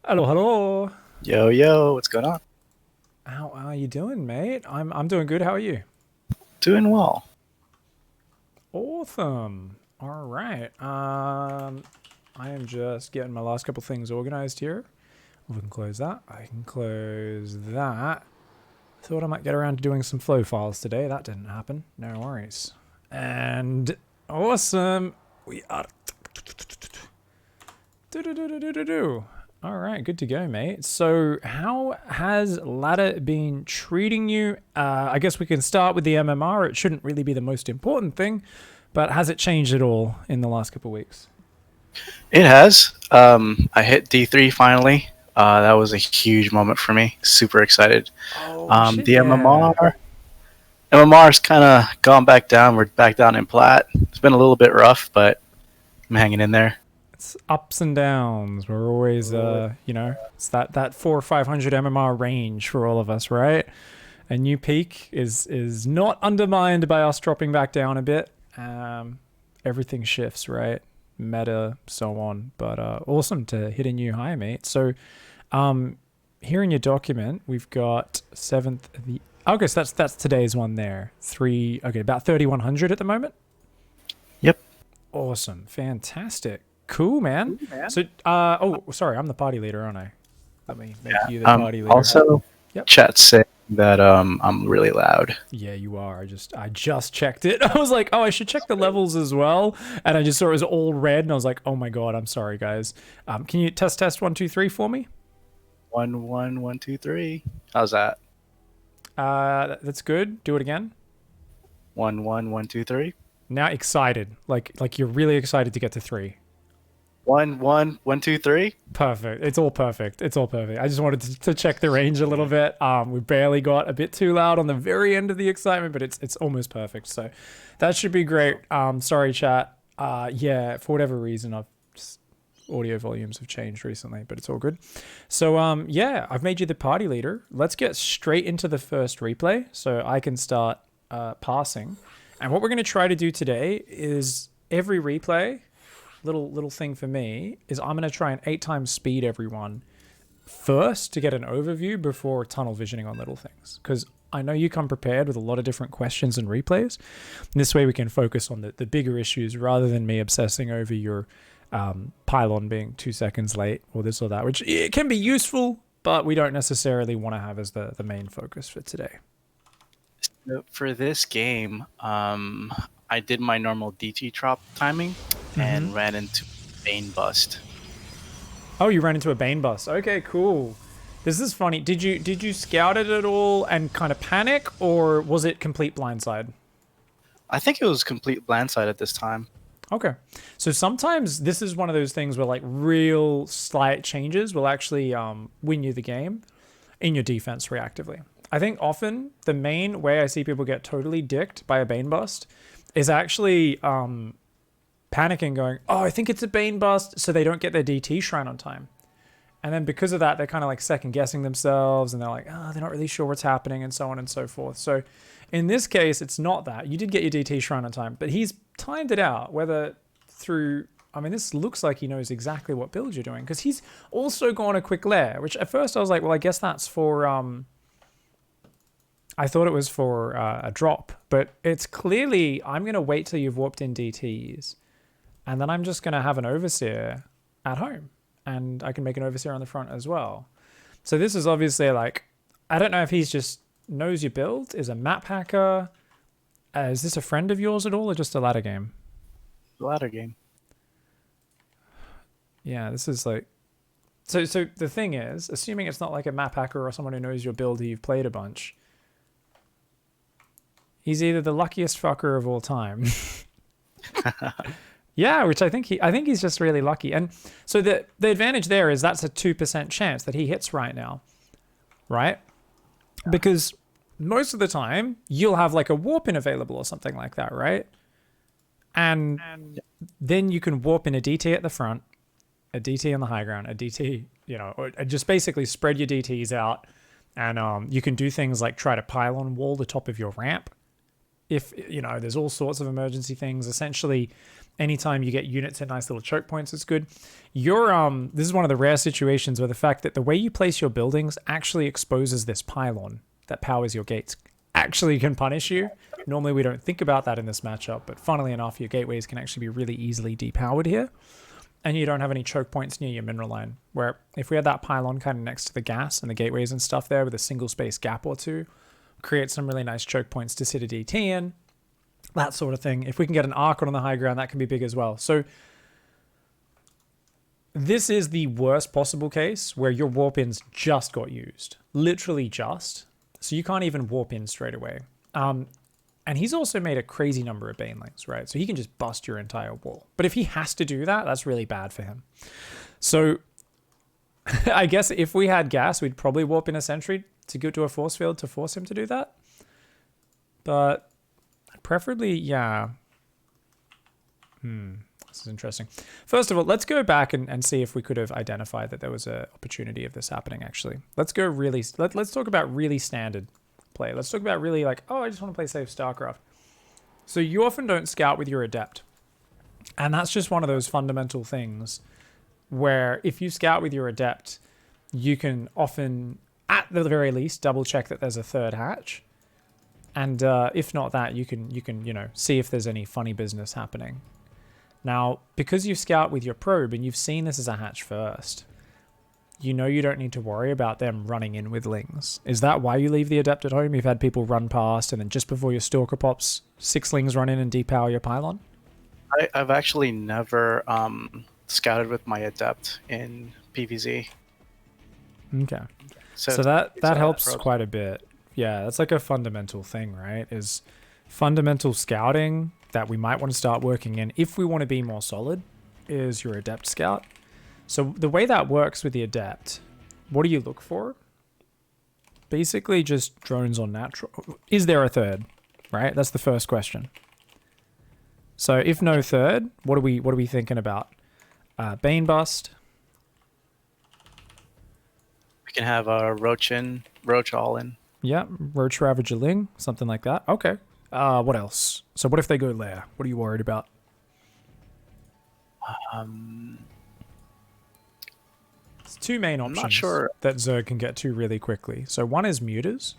Hello, hello. Yo, yo, what's going on? How are you doing, mate? I'm doing good. How are you? Doing well. Awesome. All right. I am just getting my last couple things organized here. We can close that. I can close that. Thought I might get around to doing some flow files today. That didn't happen. No worries. And awesome. We are. Do. All right, good to go, mate. So, how has ladder been treating you? I guess we can start with the MMR. It shouldn't really be the most important thing, but has it changed at all in the last couple of weeks? It has. I hit D3 finally. That was a huge moment for me. Super excited. Oh shit, The yeah. MMR's kind of gone back down. We're back down in plat. It's been a little bit rough, but I'm hanging in there. It's ups and downs. We're always, it's that 400 or 500 MMR range for all of us, right? A new peak is not undermined by us dropping back down a bit. Everything shifts, right? Meta, so on. But awesome to hit a new high, mate. So, here in your document, we've got 7th. The August. That's today's one there. About 3,100 at the moment. Yep. Awesome, fantastic, cool, man. Ooh, man. So, sorry, I'm the party leader, aren't I? Let me make Yeah. you the party leader. Also, Yep. chat saying that I'm really loud. Yeah, you are. I just checked it. I was like, oh, I should check the levels as well, and I just saw it was all red, and I was like, oh my god, I'm sorry, guys. Can you test 1 2 3 for me? 1 1 1 2 3. How's that? That's good. Do it again. 1 1 1 2 3. Now excited, like you're really excited to get to 3. 1 1 1 2 3. Perfect. It's all perfect. It's all perfect. I just wanted to check the range a little bit. We barely got a bit too loud on the very end of the excitement, but it's almost perfect. So that should be great. Sorry, chat. Yeah, for whatever reason, audio volumes have changed recently, but it's all good. So yeah, I've made you the party leader. Let's get straight into the first replay, so I can start passing. And what we're going to try to do today is every replay little thing for me is I'm going to try and 8 times speed everyone first to get an overview before tunnel visioning on little things, because I know you come prepared with a lot of different questions and replays. And this way we can focus on the bigger issues rather than me obsessing over your pylon being 2 seconds late or this or that, which it can be useful, but we don't necessarily want to have as the main focus for today. So for this game, I did my normal DT drop timing and ran into Bane bust. Oh, you ran into a Bane bus. Okay, cool. This is funny. Did you scout it at all and kind of panic, or was it complete blindside? I think it was complete blindside at this time. Okay. So sometimes this is one of those things where like real slight changes will actually win you the game in your defense reactively. I think often the main way I see people get totally dicked by a Bane bust is actually panicking, going, oh, I think it's a Bane bust, so they don't get their DT shrine on time. And then because of that, they're kind of like second guessing themselves, and they're like, oh, they're not really sure what's happening, and so on and so forth. So in this case, it's not that. You did get your DT shrine on time, but he's timed it out, whether through... I mean, this looks like he knows exactly what build you're doing, because he's also gone a quick lair, which at first I was like, well, I guess that's for... I thought it was for a drop, but it's clearly, I'm going to wait till you've warped in DTs, and then I'm just going to have an overseer at home, and I can make an overseer on the front as well. So this is obviously like, I don't know if he's just knows your build, is a map hacker. Is this a friend of yours at all, or just a ladder game? The latter game. Yeah, this is like... So the thing is, assuming it's not like a map hacker or someone who knows your build who you've played a bunch, he's either the luckiest fucker of all time. Yeah, which I think he's just really lucky. And so the advantage there is that's a 2% chance that he hits right now, right? Because most of the time you'll have like a warp in available or something like that, right? And then you can warp in a DT at the front, a DT on the high ground, a DT, or just basically spread your DTs out. And you can do things like try to pylon wall the top of your ramp if, you know, there's all sorts of emergency things. Essentially, anytime you get units at nice little choke points, it's good. This is one of the rare situations where the fact that the way you place your buildings actually exposes this pylon that powers your gates actually can punish you. Normally we don't think about that in this matchup, but funnily enough, your gateways can actually be really easily depowered here. And you don't have any choke points near your mineral line, where if we had that pylon kind of next to the gas and the gateways and stuff there with a single space gap or two, create some really nice choke points to sit a DT in, that sort of thing. If we can get an arc on the high ground, that can be big as well. So this is the worst possible case where your warp-ins just got used. Literally just. So you can't even warp in straight away. And he's also made a crazy number of banelings, right? So he can just bust your entire wall. But if he has to do that, that's really bad for him. So I guess if we had gas, we'd probably warp in a sentry to go to a force field to force him to do that. But preferably, yeah. This is interesting. First of all, let's go back and see if we could have identified that there was an opportunity of this happening, actually. Let's go really... Let's talk about really standard play. Let's talk about really like, oh, I just want to play safe StarCraft. So you often don't scout with your adept. And that's just one of those fundamental things where if you scout with your adept, you can often, at the very least, double check that there's a third hatch. And if not that, you can, you know, see if there's any funny business happening. Now, because you scout with your probe and you've seen this as a hatch first, you know you don't need to worry about them running in with lings. Is that why you leave the adept at home? You've had people run past and then just before your stalker pops, 6 lings run in and depower your pylon? I've actually never scouted with my adept in PvZ. Okay. So that helps quite a bit. Yeah, that's like a fundamental thing, right? Is fundamental scouting that we might want to start working in if we want to be more solid is your adept scout. So the way that works with the adept, what do you look for? Basically just drones on natural. Is there a third? Right? That's the first question. So if no third, what are we thinking about? Bane bust. We can have a roach all in. Yeah, roach ravager ling, something like that. Okay. What else? So what if they go lair? What are you worried about? It's 2 main options not sure. that Zerg can get to really quickly. So one is muters.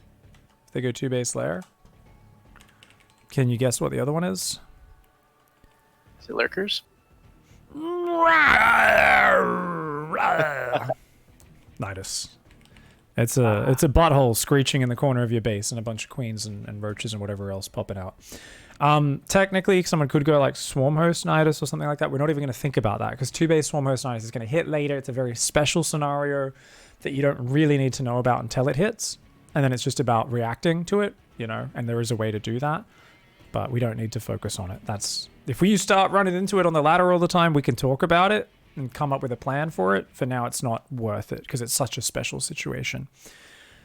If they go 2 base lair. Can you guess what the other one is? Is it lurkers? Nydus. It's a butthole screeching in the corner of your base and a bunch of queens and roaches and whatever else popping out. Technically, someone could go like Swarm Host Nydus or something like that. We're not even going to think about that because 2 base Swarm Host Nydus is going to hit later. It's a very special scenario that you don't really need to know about until it hits. And then it's just about reacting to it, you know, and there is a way to do that. But we don't need to focus on it. If we start running into it on the ladder all the time, we can talk about it and come up with a plan for it. For now, it's not worth it because it's such a special situation.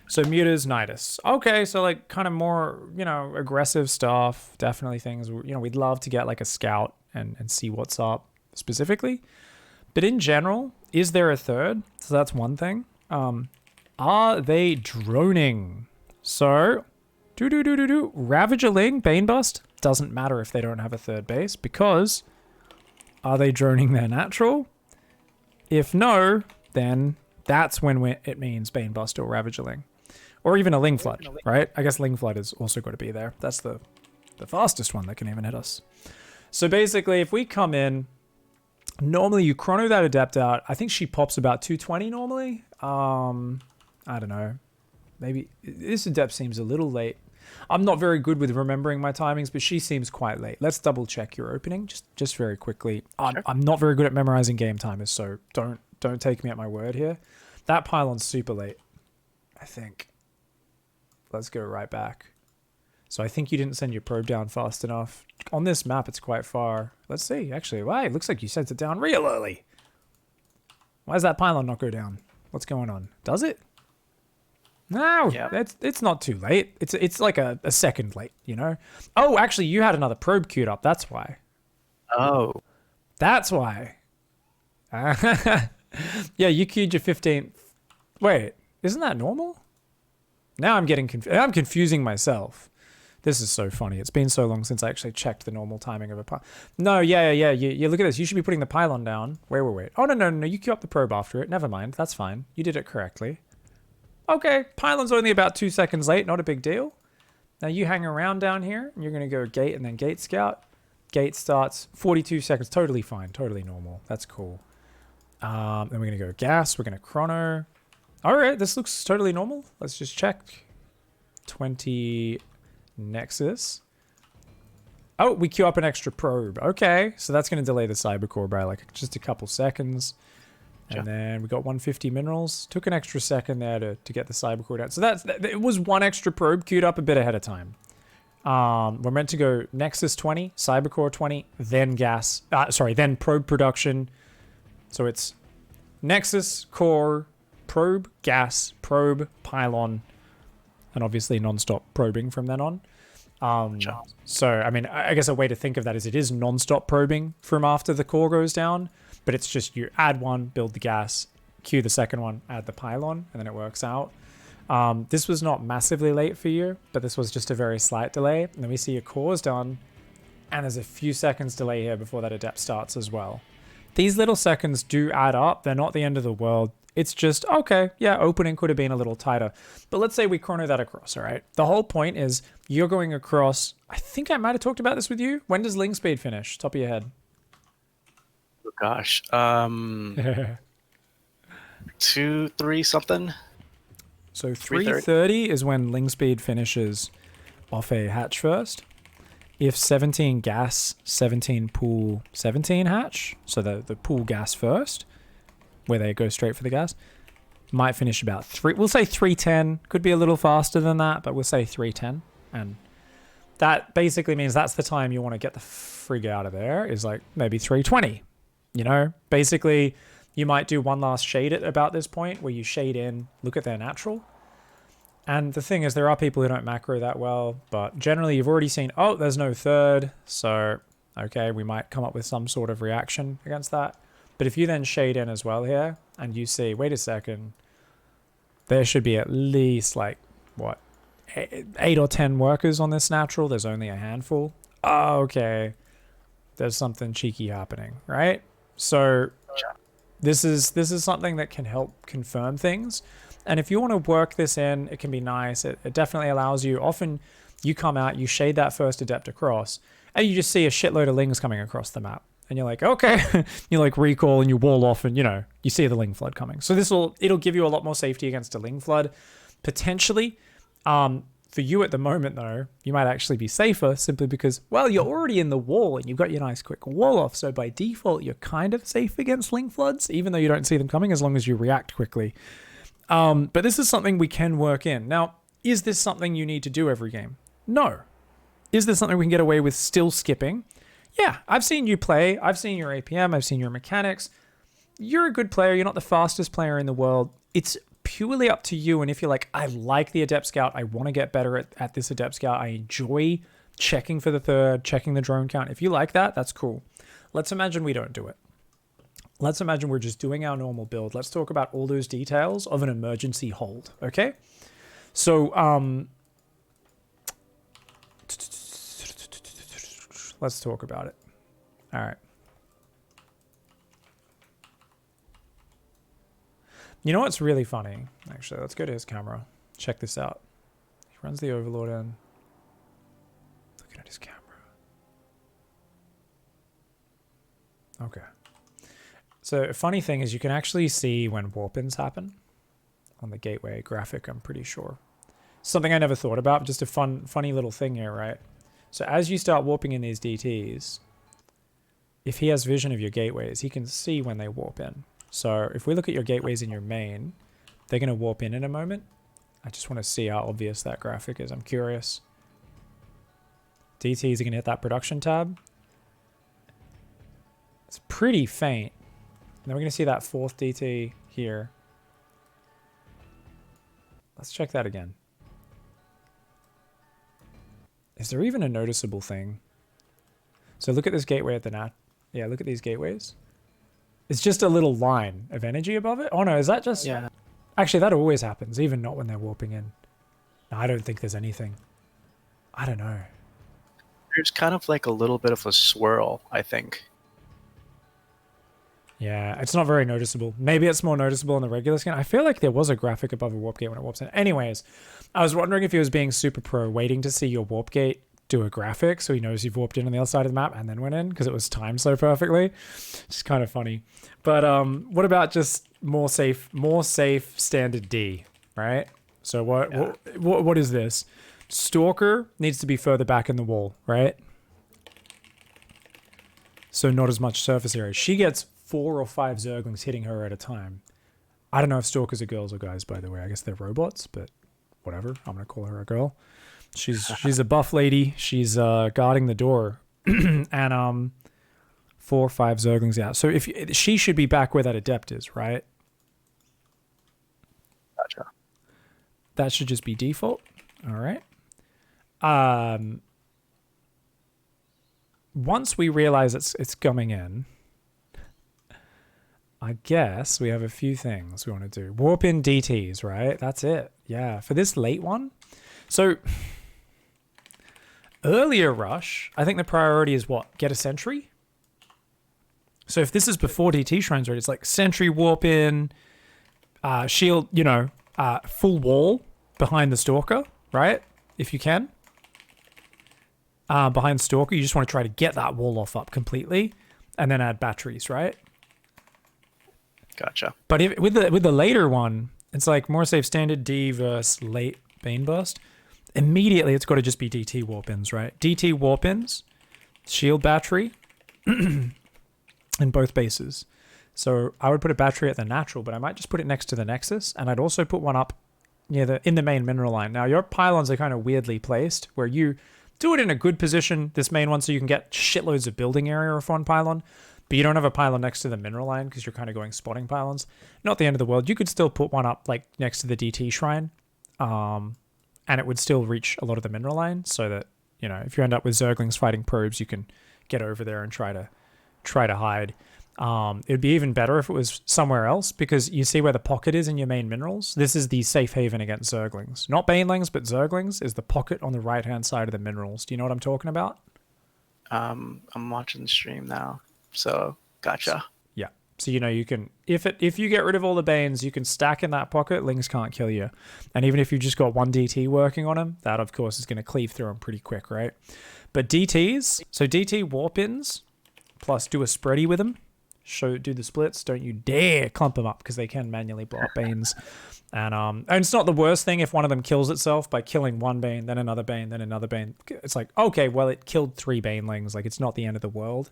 So muters, Nydus. Okay, so like kind of more, you know, aggressive stuff. Definitely things, you know, we'd love to get like a scout and see what's up specifically. But in general, is there a third? So that's one thing. Are they droning? So, Ravager Ling, Bane Bust, doesn't matter if they don't have a third base because are they droning their natural? If no, then that's when it means Bane Bust or Ravager Ling. Or even a Ling Flood, right? I guess Ling Flood is also got to be there. That's the fastest one that can even hit us. So basically, if we come in, normally you chrono that adept out. I think she pops about 220 normally. I don't know. Maybe this adept seems a little late. I'm not very good with remembering my timings, but she seems quite late. Let's double check your opening just very quickly. Sure. I'm not very good at memorizing game timers, so don't take me at my word here. That pylon's super late, I think. Let's go right back. So I think you didn't send your probe down fast enough. On this map, it's quite far. Let's see, actually. Wow, it looks like you sent it down real early. Why does that pylon not go down? What's going on? Does it? No, yeah. It's not too late. It's like a second late, you know? Oh, actually, you had another probe queued up. That's why. Oh. That's why. Yeah, you queued your 15th. Wait, isn't that normal? Now I'm getting I'm confusing myself. This is so funny. It's been so long since I actually checked the normal timing of a pylon. No, yeah. You look at this. You should be putting the pylon down. Wait. Oh, no. You queue up the probe after it. Never mind. That's fine. You did it correctly. Okay, pylon's only about 2 seconds late. Not a big deal. Now you hang around down here, and you're going to go gate and then gate scout. Gate starts 42 seconds. Totally fine. Totally normal. That's cool. Then we're going to go gas. We're going to chrono. All right, this looks totally normal. Let's just check. 20... Nexus. Oh, we queue up an extra probe. Okay, so that's going to delay the cybercore by like just a couple seconds. And then we got 150 minerals. Took an extra second there to get the cybercore down. So it was one extra probe queued up a bit ahead of time. We're meant to go Nexus 20, cybercore 20, then gas. Then probe production. So it's Nexus, core, probe, gas, probe, pylon, and obviously non-stop probing from then on. So, I mean, I guess a way to think of that is it is non-stop probing from after the core goes down, but it's just you add one, build the gas, queue the second one, add the pylon, and then it works out. This was not massively late for you, but this was just a very slight delay. And then we see your core's done, and there's a few seconds delay here before that adept starts as well. These little seconds do add up. They're not the end of the world. It's just, okay, yeah, opening could have been a little tighter. But let's say we chrono that across, all right? The whole point is you're going across, I think I might have talked about this with you. When does Ling Speed finish? Top of your head. Oh, gosh. 2, 3 something? So 3:30 is when Ling Speed finishes off a hatch first. If 17 gas, 17 pool, 17 hatch, so the pool gas first, where they go straight for the gas, might finish about 3. We'll say 3:10. Could be a little faster than that, but we'll say 3:10. And that basically means that's the time you want to get the frig out of there, is like maybe 3:20. You know, basically you might do one last shade at about this point where you shade in, look at their natural. And the thing is, there are people who don't macro that well, but generally you've already seen, oh, there's no third. So, okay, we might come up with some sort of reaction against that. But if you then shade in as well here, and you see, wait a second, there should be at least like, what, 8 or 10 workers on this natural. There's only a handful. Oh, okay. There's something cheeky happening, right? So this is something that can help confirm things. And if you want to work this in, it can be nice. It definitely allows you. Often you come out, you shade that first adept across, and you just see a shitload of lings coming across the map. And you're like, okay, you like recall and you wall off and, you know, you see the ling flood coming. So it'll give you a lot more safety against a ling flood. Potentially, for you at the moment though, you might actually be safer simply because, well, you're already in the wall and you've got your nice quick wall off. So by default, you're kind of safe against ling floods, even though you don't see them coming as long as you react quickly. But this is something we can work in. Now, is this something you need to do every game? No. Is this something we can get away with still skipping? Yeah, I've seen you play. I've seen your APM. I've seen your mechanics. You're a good player. You're not the fastest player in the world. It's purely up to you. And if you're like, I like the Adept Scout, I want to get better at this Adept Scout, I enjoy checking for the third, checking the drone count. If you like that, that's cool. Let's imagine we don't do it. Let's imagine we're just doing our normal build. Let's talk about all those details of an emergency hold, okay? So, let's talk about it. All right. You know what's really funny? Actually, let's go to his camera. Check this out. He runs the Overlord in. Looking at his camera. Okay. So a funny thing is you can actually see when warp-ins happen on the gateway graphic, I'm pretty sure. Something I never thought about, just a funny little thing here, right? So as you start warping in these DTs, if he has vision of your gateways, he can see when they warp in. So if we look at your gateways in your main, they're going to warp in a moment. I just want to see how obvious that graphic is. I'm curious. DTs are going to hit that production tab. It's pretty faint. And then we're going to see that fourth DT here. Let's check that again. Is there even a noticeable thing? So look at this gateway at the nat. Yeah, look at these gateways. It's just a little line of energy above it. Oh no, is that just... Yeah. Actually, that always happens, even not when they're warping in. No, I don't think there's anything. I don't know. There's kind of like a little bit of a swirl, I think. Yeah, it's not very noticeable. Maybe it's more noticeable in the regular skin. I feel like there was a graphic above a warp gate when it warps in. Anyways, I was wondering if he was being super pro, waiting to see your warp gate do a graphic so he knows you've warped in on the other side of the map and then went in because it was timed so perfectly. It's kind of funny. But what about just more safe standard D, right? So what is this? Stalker needs to be further back in the wall, right? So not as much surface area. She gets 4 or 5 Zerglings hitting her at a time. I don't know if Stalkers are girls or guys, by the way. I guess they're robots, but whatever. I'm going to call her a girl. She's a buff lady. She's guarding the door. And 4 or 5 Zerglings out. So if she should be back where that Adept is, right? Gotcha. That should just be default. All right. Once we realize it's coming in, I guess we have a few things we want to do. Warp in DTs, right? That's it. Yeah, for this late one. So earlier rush, I think the priority is what? Get a sentry? So if this is before DT Shrine's ready, it's like sentry warp in, shield, full wall behind the Stalker, right? If you can. Behind Stalker, you just want to try to get that wall off up completely and then add batteries, right? Gotcha. But with the later one, it's like more safe standard D versus late Bane burst. Immediately, it's got to just be DT warp-ins, right? DT warp-ins, shield battery, in both bases. So I would put a battery at the natural, but I might just put it next to the Nexus, and I'd also put one up in the main mineral line. Now, your pylons are kind of weirdly placed, where you do it in a good position, this main one, so you can get shitloads of building area off one pylon, but you don't have a pylon next to the mineral line because you're kind of going spotting pylons. Not the end of the world. You could still put one up like next to the DT shrine, and it would still reach a lot of the mineral line, so that if you end up with Zerglings fighting probes, you can get over there and try to hide. It'd be even better if it was somewhere else, because you see where the pocket is in your main minerals. This is the safe haven against Zerglings. Not Banelings, but Zerglings is the pocket on the right-hand side of the minerals. Do you know what I'm talking about? I'm watching the stream now, so gotcha. Yeah. So you can, if you get rid of all the Banes, you can stack in that pocket. Lings can't kill you, and even if you just got one DT working on him, that of course is going to cleave through him pretty quick, right? But DTs, so DT warp-ins plus do a spready with them. Do the splits. Don't you dare clump them up, because they can manually blow up Banes. And it's not the worst thing if one of them kills itself by killing one Bane, then another Bane, then another Bane. It's like, okay, well, it killed 3 Banelings. Like, it's not the end of the world.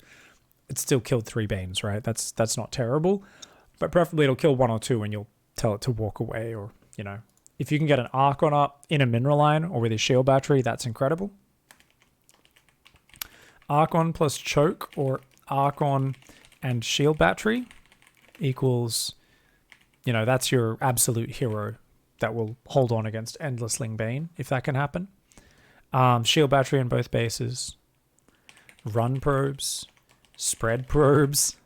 It still killed 3 Banes, right? That's not terrible. But preferably it'll kill 1 or 2 and you'll tell it to walk away, or, if you can get an Archon up in a mineral line or with a shield battery, that's incredible. Archon plus choke, or Archon and shield battery equals, that's your absolute hero that will hold on against Endlessling Bane, if that can happen. Shield battery in both bases. Run probes. Spread probes.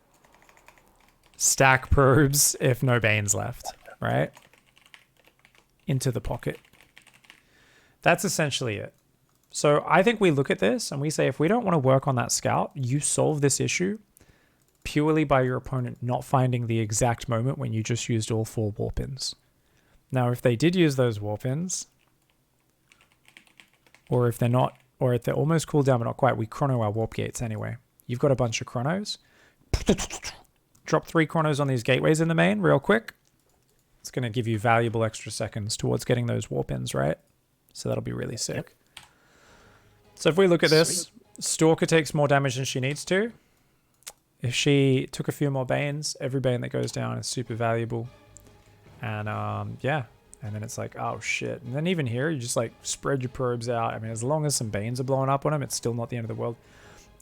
Stack probes if no Banes left, right? Into the pocket. That's essentially it. So I think we look at this and we say, if we don't want to work on that scout, you solve this issue purely by your opponent not finding the exact moment when you just used all 4 warp-ins. Now, if they did use those warp-ins, or if they're not, or if they're almost cooled down but not quite, we chrono our warp gates anyway. You've got a bunch of chronos. Drop 3 chronos on these gateways in the main real quick. It's going to give you valuable extra seconds towards getting those warp-ins, right? So that'll be really sick. So if we look at this, Stalker takes more damage than she needs to. If she took a few more Banes, every Bane that goes down is super valuable. And yeah, and then it's like, oh shit. And then even here, you just like spread your probes out. I mean, as long as some Banes are blowing up on them, it's still not the end of the world.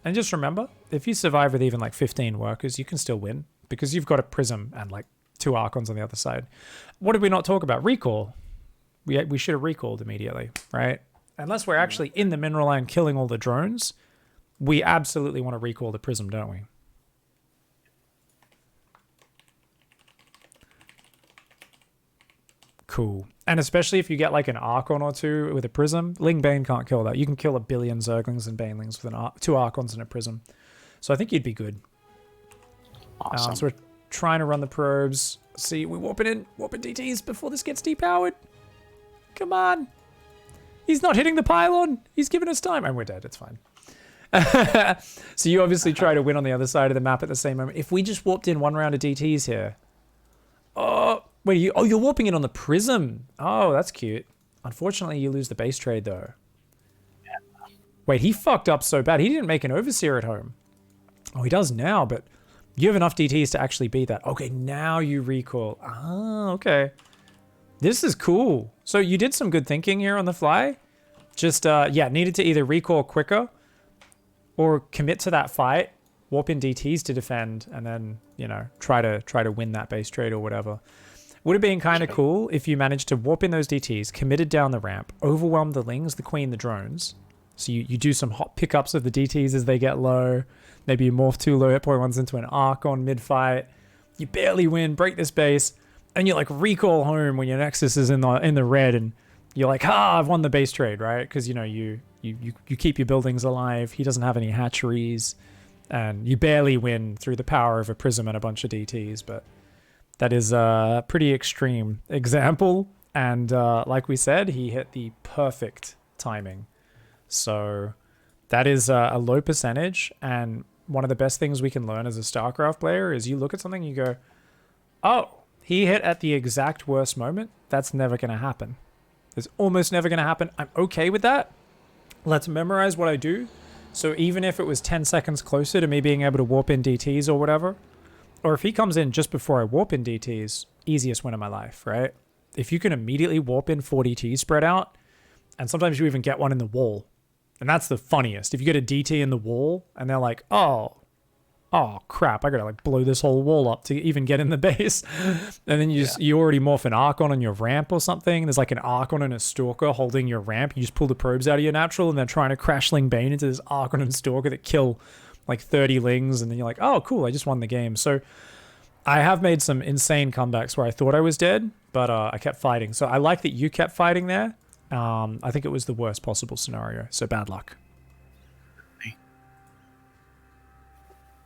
And just remember, if you survive with even like 15 workers, you can still win, because you've got a Prism and like 2 Archons on the other side. What did we not talk about? Recall. We should have recalled immediately, right? Unless we're actually in the mineral line killing all the drones, we absolutely want to recall the Prism, don't we? cool. And especially if you get like an Archon or two with a Prism, Ling Bane can't kill that. You can kill a billion Zerglings and Banelings with two Archons and a Prism. So I think you'd be good. Awesome. So we're trying to run the probes. See, we're warping DTs before this gets depowered. Come on. He's not hitting the pylon. He's giving us time. And we're dead. It's fine. So you obviously try to win on the other side of the map at the same moment. If we just warped in one round of DTs here. Oh, wait, you're warping in on the Prism. Oh, that's cute. Unfortunately, you lose the base trade, though. Yeah. Wait, he fucked up so bad. He didn't make an Overseer at home. Oh, he does now, but you have enough DTs to actually beat that. Okay, now you recall. Ah, okay. This is cool. So you did some good thinking here on the fly. Just, yeah, needed to either recall quicker or commit to that fight, warp in DTs to defend, and then, you know, try to win that base trade or whatever. Would have been kind of cool if you managed to warp in those DTs, committed down the ramp, overwhelm the Lings, the Queen, the drones. So you do some hot pickups of the DTs as they get low. Maybe you morph 2 low hit point ones into an Archon mid-fight. You barely win, break this base, and you like recall home when your Nexus is in the red, and you're like, I've won the base trade, right? Because, you know, you keep your buildings alive. He doesn't have any hatcheries, and you barely win through the power of a Prism and a bunch of DTs. But that is a pretty extreme example. And like we said, he hit the perfect timing. So that is a low percentage. And one of the best things we can learn as a StarCraft player is you look at something, you go, oh, he hit at the exact worst moment. That's never going to happen. It's almost never going to happen. I'm okay with that. Let's memorize what I do. So even if it was 10 seconds closer to me being able to warp in DTs or whatever, or if he comes in just before I warp in DTs, easiest win of my life, right? If you can immediately warp in 4 DTs spread out, and sometimes you even get one in the wall, and that's the funniest. If you get a DT in the wall, and they're like, oh crap, I gotta like blow this whole wall up to even get in the base. And then you already morph an Archon on your ramp or something. There's like an Archon and a Stalker holding your ramp. You just pull the probes out of your natural, and they're trying to crash Ling Bane into this Archon and Stalker that kill like 30 Lings, and then you're like, oh cool, I just won the game. So I have made some insane comebacks where I thought I was dead, but I kept fighting. So I like that you kept fighting there. I think it was the worst possible scenario, so bad luck.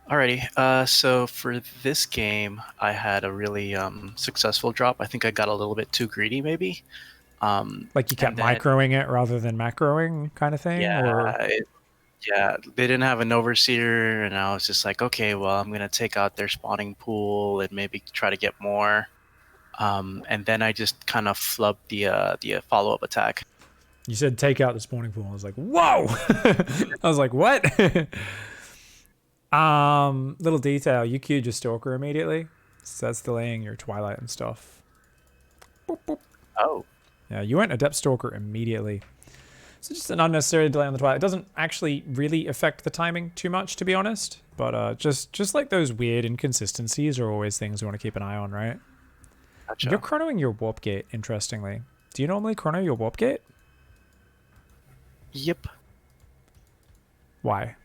Alrighty, so for this game, I had a really successful drop. I think I got a little bit too greedy, maybe. Like you kept microing it rather than macroing kind of thing? Yeah, or? Yeah, they didn't have an Overseer, and I was just like, okay, well, I'm going to take out their spawning pool and maybe try to get more. And then I just kind of flubbed the follow-up attack. You said take out the spawning pool. I was like, whoa! I was like, what? Little detail, you queued your Stalker immediately, so that's delaying your Twilight and stuff. Boop, boop. Oh. Yeah, you went Adept Stalker immediately. So just an unnecessary delay on the Twilight. It doesn't actually really affect the timing too much, to be honest. But just like those weird inconsistencies are always things we want to keep an eye on, right? Gotcha. You're chronoing your Warp Gate, interestingly. Do you normally chrono your Warp Gate? Yep. Why?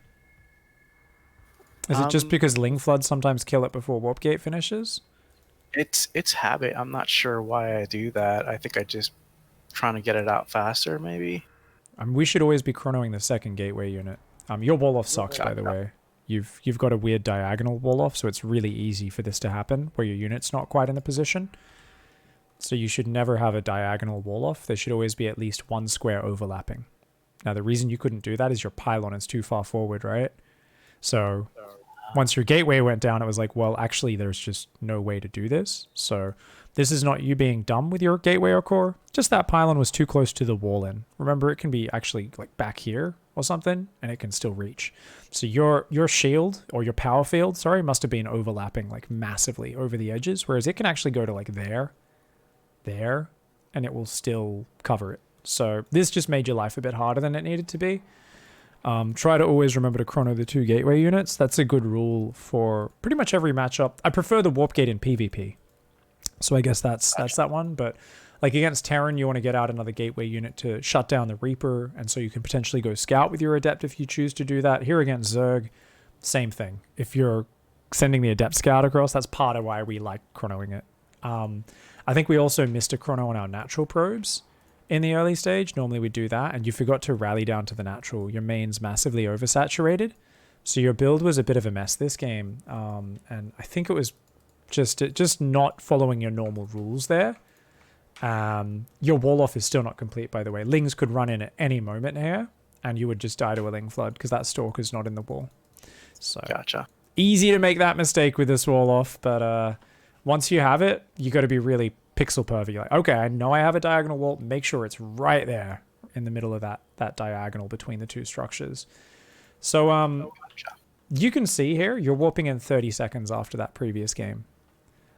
Is it just because Ling Flood sometimes kill it before Warp Gate finishes? It's habit. I'm not sure why I do that. I think I just trying to get it out faster, maybe. We should always be chronoing the second gateway unit. Your wall off sucks, by the way. You've got a weird diagonal wall off, so it's really easy for this to happen, where your unit's not quite in the position. So you should never have a diagonal wall off. There should always be at least one square overlapping. Now, the reason you couldn't do that is your pylon is too far forward, right? So once your gateway went down, it was like, well, actually, there's just no way to do this. So this is not you being dumb with your gateway or core. Just that pylon was too close to the wall in. Remember, it can be actually like back here or something, and it can still reach. So your shield, or your power field, sorry, must have been overlapping like massively over the edges, whereas it can actually go to like there, and it will still cover it. So this just made your life a bit harder than it needed to be. Try to always remember to chrono the 2 gateway units. That's a good rule for pretty much every matchup. I prefer the Warp Gate in PvP. So I guess that's that one. But like against Terran, you want to get out another gateway unit to shut down the Reaper. And so you can potentially go scout with your Adept if you choose to do that. Here against Zerg, same thing. If you're sending the Adept Scout across, that's part of why we like chronoing it. I think we also missed a chrono on our natural probes in the early stage. Normally we do that, and you forgot to rally down to the natural. Your main's massively oversaturated, so your build was a bit of a mess this game. And I think it was just not following your normal rules there. Your wall off is still not complete, by the way. Lings could run in at any moment here, and you would just die to a Ling flood because that stalker's not in the wall. So Gotcha. easy to make that mistake with this wall off, but once you have it, you got to be really pixel pervy. Like, okay, I know I have a diagonal wall. Make sure it's right there in the middle of that diagonal between the two structures. So Gotcha. you can see here you're warping in 30 seconds after that previous game.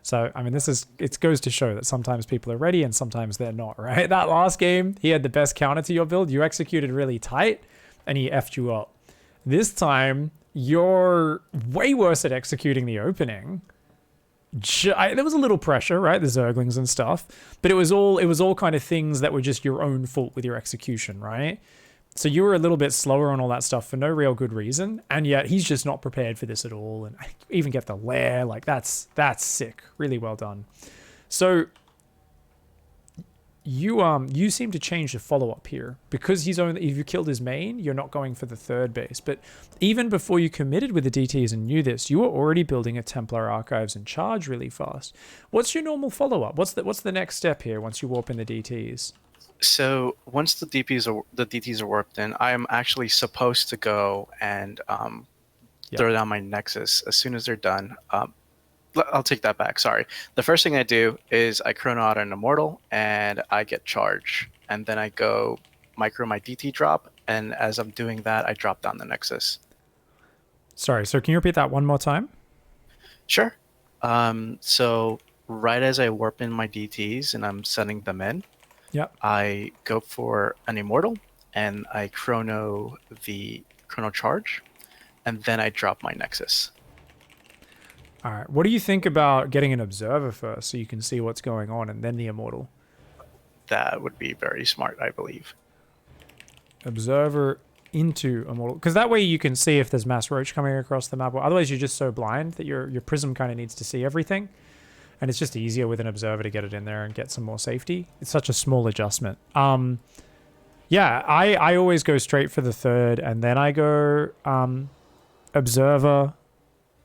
So, I mean, it goes to show that sometimes people are ready and sometimes they're not, right? That last game, he had the best counter to your build. You executed really tight and he effed you up. This time, you're way worse at executing the opening. There was a little pressure, right? The Zerglings and stuff, but it was all kind of things that were just your own fault with your execution, right? So you were a little bit slower on all that stuff for no real good reason, and yet he's just not prepared for this at all. And I even get the lair, like that's sick, really well done. So you seem to change the follow up here because if you killed his main, you're not going for the third base. But even before you committed with the DTs and knew this, you were already building a Templar Archives and charge really fast. What's your normal follow up? What's the next step here once you warp in the DTs? So once the DTs are warped in, I am actually supposed to go and throw down my Nexus as soon as they're done. I'll take that back. Sorry. The first thing I do is I chrono out an Immortal and I get charge, and then I go micro my DT drop, and as I'm doing that, I drop down the Nexus. Sorry. So can you repeat that one more time? Sure. So right as I warp in my DTs and I'm sending them in. Yep. I go for an Immortal and I chrono the chrono charge, and then I drop my Nexus. All right. What do you think about getting an Observer first so you can see what's going on and then the Immortal? That would be very smart, I believe. Observer into Immortal. Because that way you can see if there's mass roach coming across the map. Otherwise you're just so blind that your prism kind of needs to see everything. And it's just easier with an Observer to get it in there and get some more safety. It's such a small adjustment. Yeah, I always go straight for the third, and then I go Observer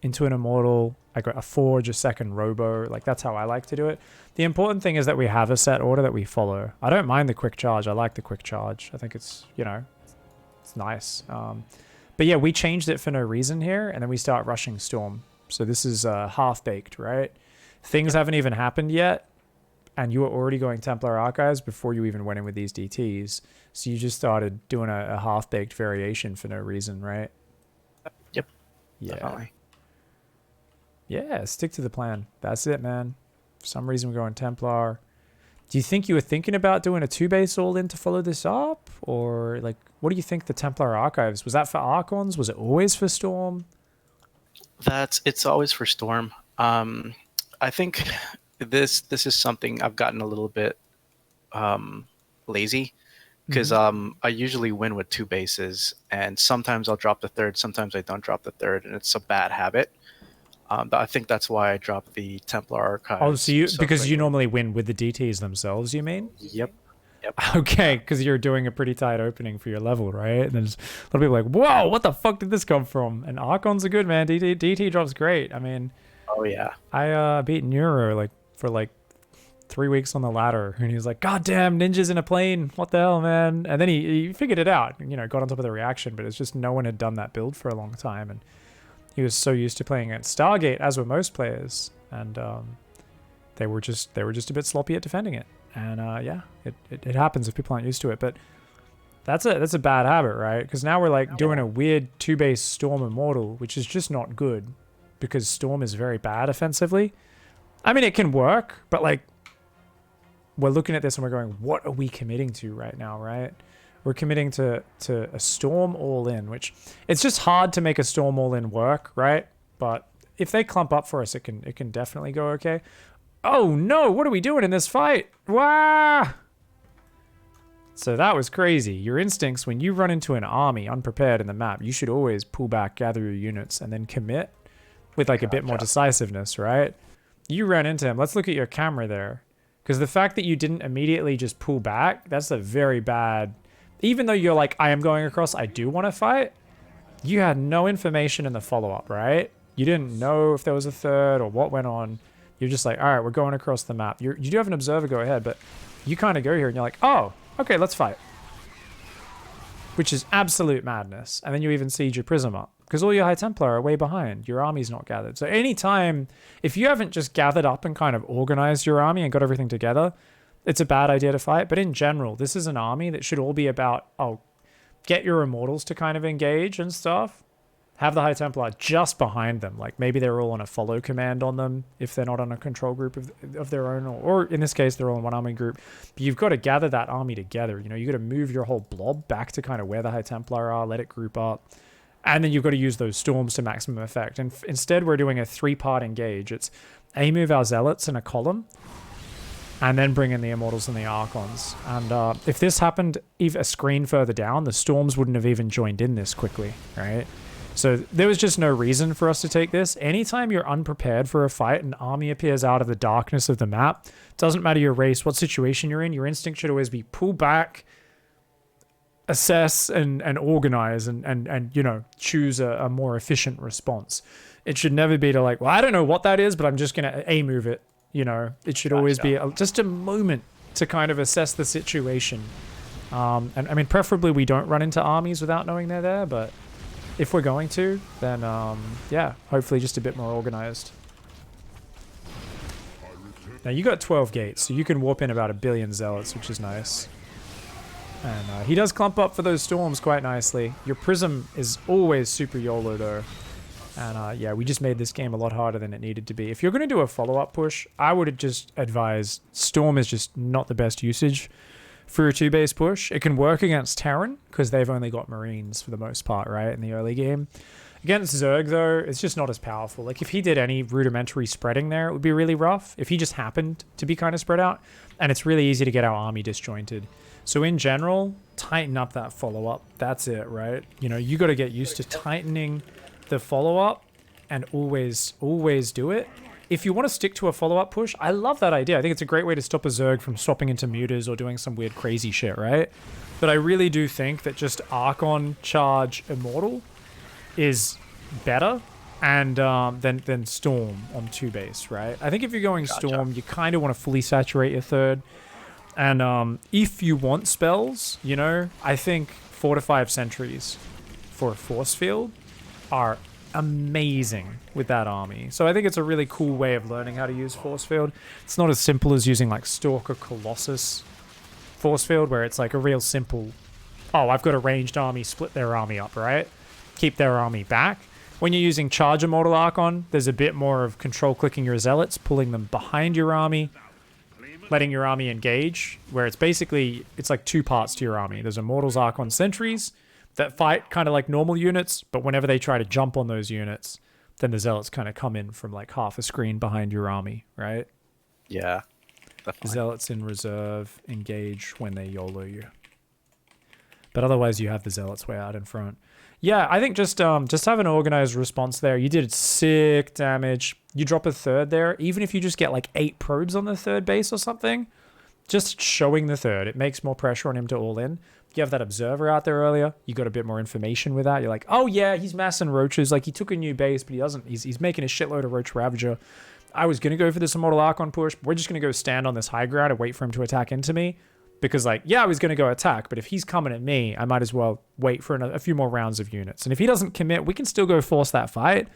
into an Immortal. I go a Forge, a second Robo. Like, that's how I like to do it. The important thing is that we have a set order that we follow. I don't mind the quick charge. I like the quick charge. I think it's, it's nice. But yeah, we changed it for no reason here, and then we start rushing Storm. So this is half-baked, right? Things haven't even happened yet, and you were already going Templar Archives before you even went in with these DTs. So you just started doing a half-baked variation for no reason, right? Yep. Yeah. Definitely. Yeah, stick to the plan. That's it, man. For some reason we're going Templar. Do you think you were thinking about doing a 2-base all-in to follow this up? Or, like, what do you think the Templar Archives? Was that for Archons? Was it always for Storm? It's always for Storm. I think this is something I've gotten a little bit lazy because I usually win with 2 bases, and sometimes I'll drop the third, sometimes I don't drop the third, and it's a bad habit. I think that's why I dropped the Templar Archives. Oh, so because you normally win with the DTs themselves, you mean? Yep. Okay, because you're doing a pretty tight opening for your level, right? And there's a lot of people like, whoa, what the fuck did this come from? And Archons are good, man. DT drop's great. I mean... Oh yeah, I beat Neuro for 3 weeks on the ladder, and he was like, "God damn, ninjas in a plane! What the hell, man?" And then he figured it out, got on top of the reaction. But it's just no one had done that build for a long time, and he was so used to playing against Stargate, as were most players, and they were just a bit sloppy at defending it. And yeah, it happens if people aren't used to it. But that's a bad habit, right? Because now we're doing a weird 2-base Storm Immortal, which is just not good. Because Storm is very bad offensively. I mean, it can work, but we're looking at this and we're going, what are we committing to right now, right? We're committing to a Storm all-in, which it's just hard to make a Storm all-in work, right? But if they clump up for us, it can definitely go okay. Oh no, what are we doing in this fight? Wah! So that was crazy. Your instincts, when you run into an army unprepared in the map, you should always pull back, gather your units, and then commit. With a bit more decisiveness, right? You ran into him. Let's look at your camera there. Because the fact that you didn't immediately just pull back, that's a very bad... Even though you're like, I am going across, I do want to fight, you had no information in the follow-up, right? You didn't know if there was a third or what went on. You're just like, all right, we're going across the map. You do have an observer go ahead, but you kind of go here and you're like, oh, okay, let's fight. Which is absolute madness. And then you even siege your Prism up. Because all your High Templar are way behind. Your army's not gathered. So anytime, if you haven't just gathered up and kind of organized your army and got everything together, it's a bad idea to fight. But in general, this is an army that should all be about, oh, get your Immortals to kind of engage and stuff. Have the High Templar just behind them. Like maybe they're all on a follow command on them if they're not on a control group of their own. Or in this case, they're all in one army group. But you've got to gather that army together. You know, you got to move your whole blob back to kind of where the High Templar are, let it group up. And then you've got to use those storms to maximum effect. And instead, we're doing a 3-part engage. It's A, move our Zealots in a column, and then bring in the Immortals and the Archons. And if this happened even a screen further down, the storms wouldn't have even joined in this quickly, right? So there was just no reason for us to take this. Anytime you're unprepared for a fight, an army appears out of the darkness of the map, doesn't matter your race, what situation you're in, your instinct should always be pull back, assess and organize and you know, choose a more efficient response. It should never be to like, well, I don't know what that is, but I'm just going to A move it. You know, it should always be just a moment to kind of assess the situation. And I mean, preferably we don't run into armies without knowing they're there, but if we're going to, then yeah, hopefully just a bit more organized. Now you got 12 gates, so you can warp in about 1 billion Zealots, which is nice. And he does clump up for those storms quite nicely. Your Prism is always super YOLO though. And yeah, we just made this game a lot harder than it needed to be. If you're going to do a follow-up push, I would just advise Storm is just not the best usage for a 2-base push. It can work against Terran, because they've only got Marines for the most part, right, in the early game. Against Zerg, though, it's just not as powerful. Like, if he did any rudimentary spreading there, it would be really rough. If he just happened to be kind of spread out, and it's really easy to get our army disjointed. So in general, tighten up that follow-up. That's it, right? You know, you got to get used to tightening the follow-up and always do it. If you want to stick to a follow-up push, I love that idea. I think it's a great way to stop a Zerg from swapping into mutas or doing some weird crazy shit, right? But I really do think that just Archon charge Immortal is better and than Storm on 2-base, right? I think if you're going Storm, you kind of want to fully saturate your third. And if you want spells, you know, I think 4 to 5 sentries for a force field are amazing with that army. So I think it's a really cool way of learning how to use force field. It's not as simple as using like Stalker Colossus force field, where it's like a real simple, oh, I've got a ranged army, split their army up, right? Keep their army back. When you're using Charge Immortal Archon, there's a bit more of control clicking your Zealots, pulling them behind your army, letting your army engage, where it's basically, it's like 2 parts to your army. There's Immortals, Archon, Sentries that fight kind of like normal units, but whenever they try to jump on those units, then the Zealots kind of come in from like half a screen behind your army, right? Yeah, definitely. Zealots in reserve engage when they YOLO you. But otherwise you have the Zealots way out in front. Yeah, I think just have an organized response there. You did sick damage. You drop a third there. Even if you just get like 8 probes on the 3rd base or something, just showing the 3rd, it makes more pressure on him to all in. You have that observer out there earlier. You got a bit more information with that. You're like, oh yeah, he's massing roaches. Like he took a new base, but he doesn't. He's making a shitload of Roach Ravager. I was going to go for this Immortal Archon push, but we're just going to go stand on this high ground and wait for him to attack into me. Because like, yeah, I was going to go attack, but if he's coming at me, I might as well wait for a few more rounds of units. And if he doesn't commit, we can still go force that fight.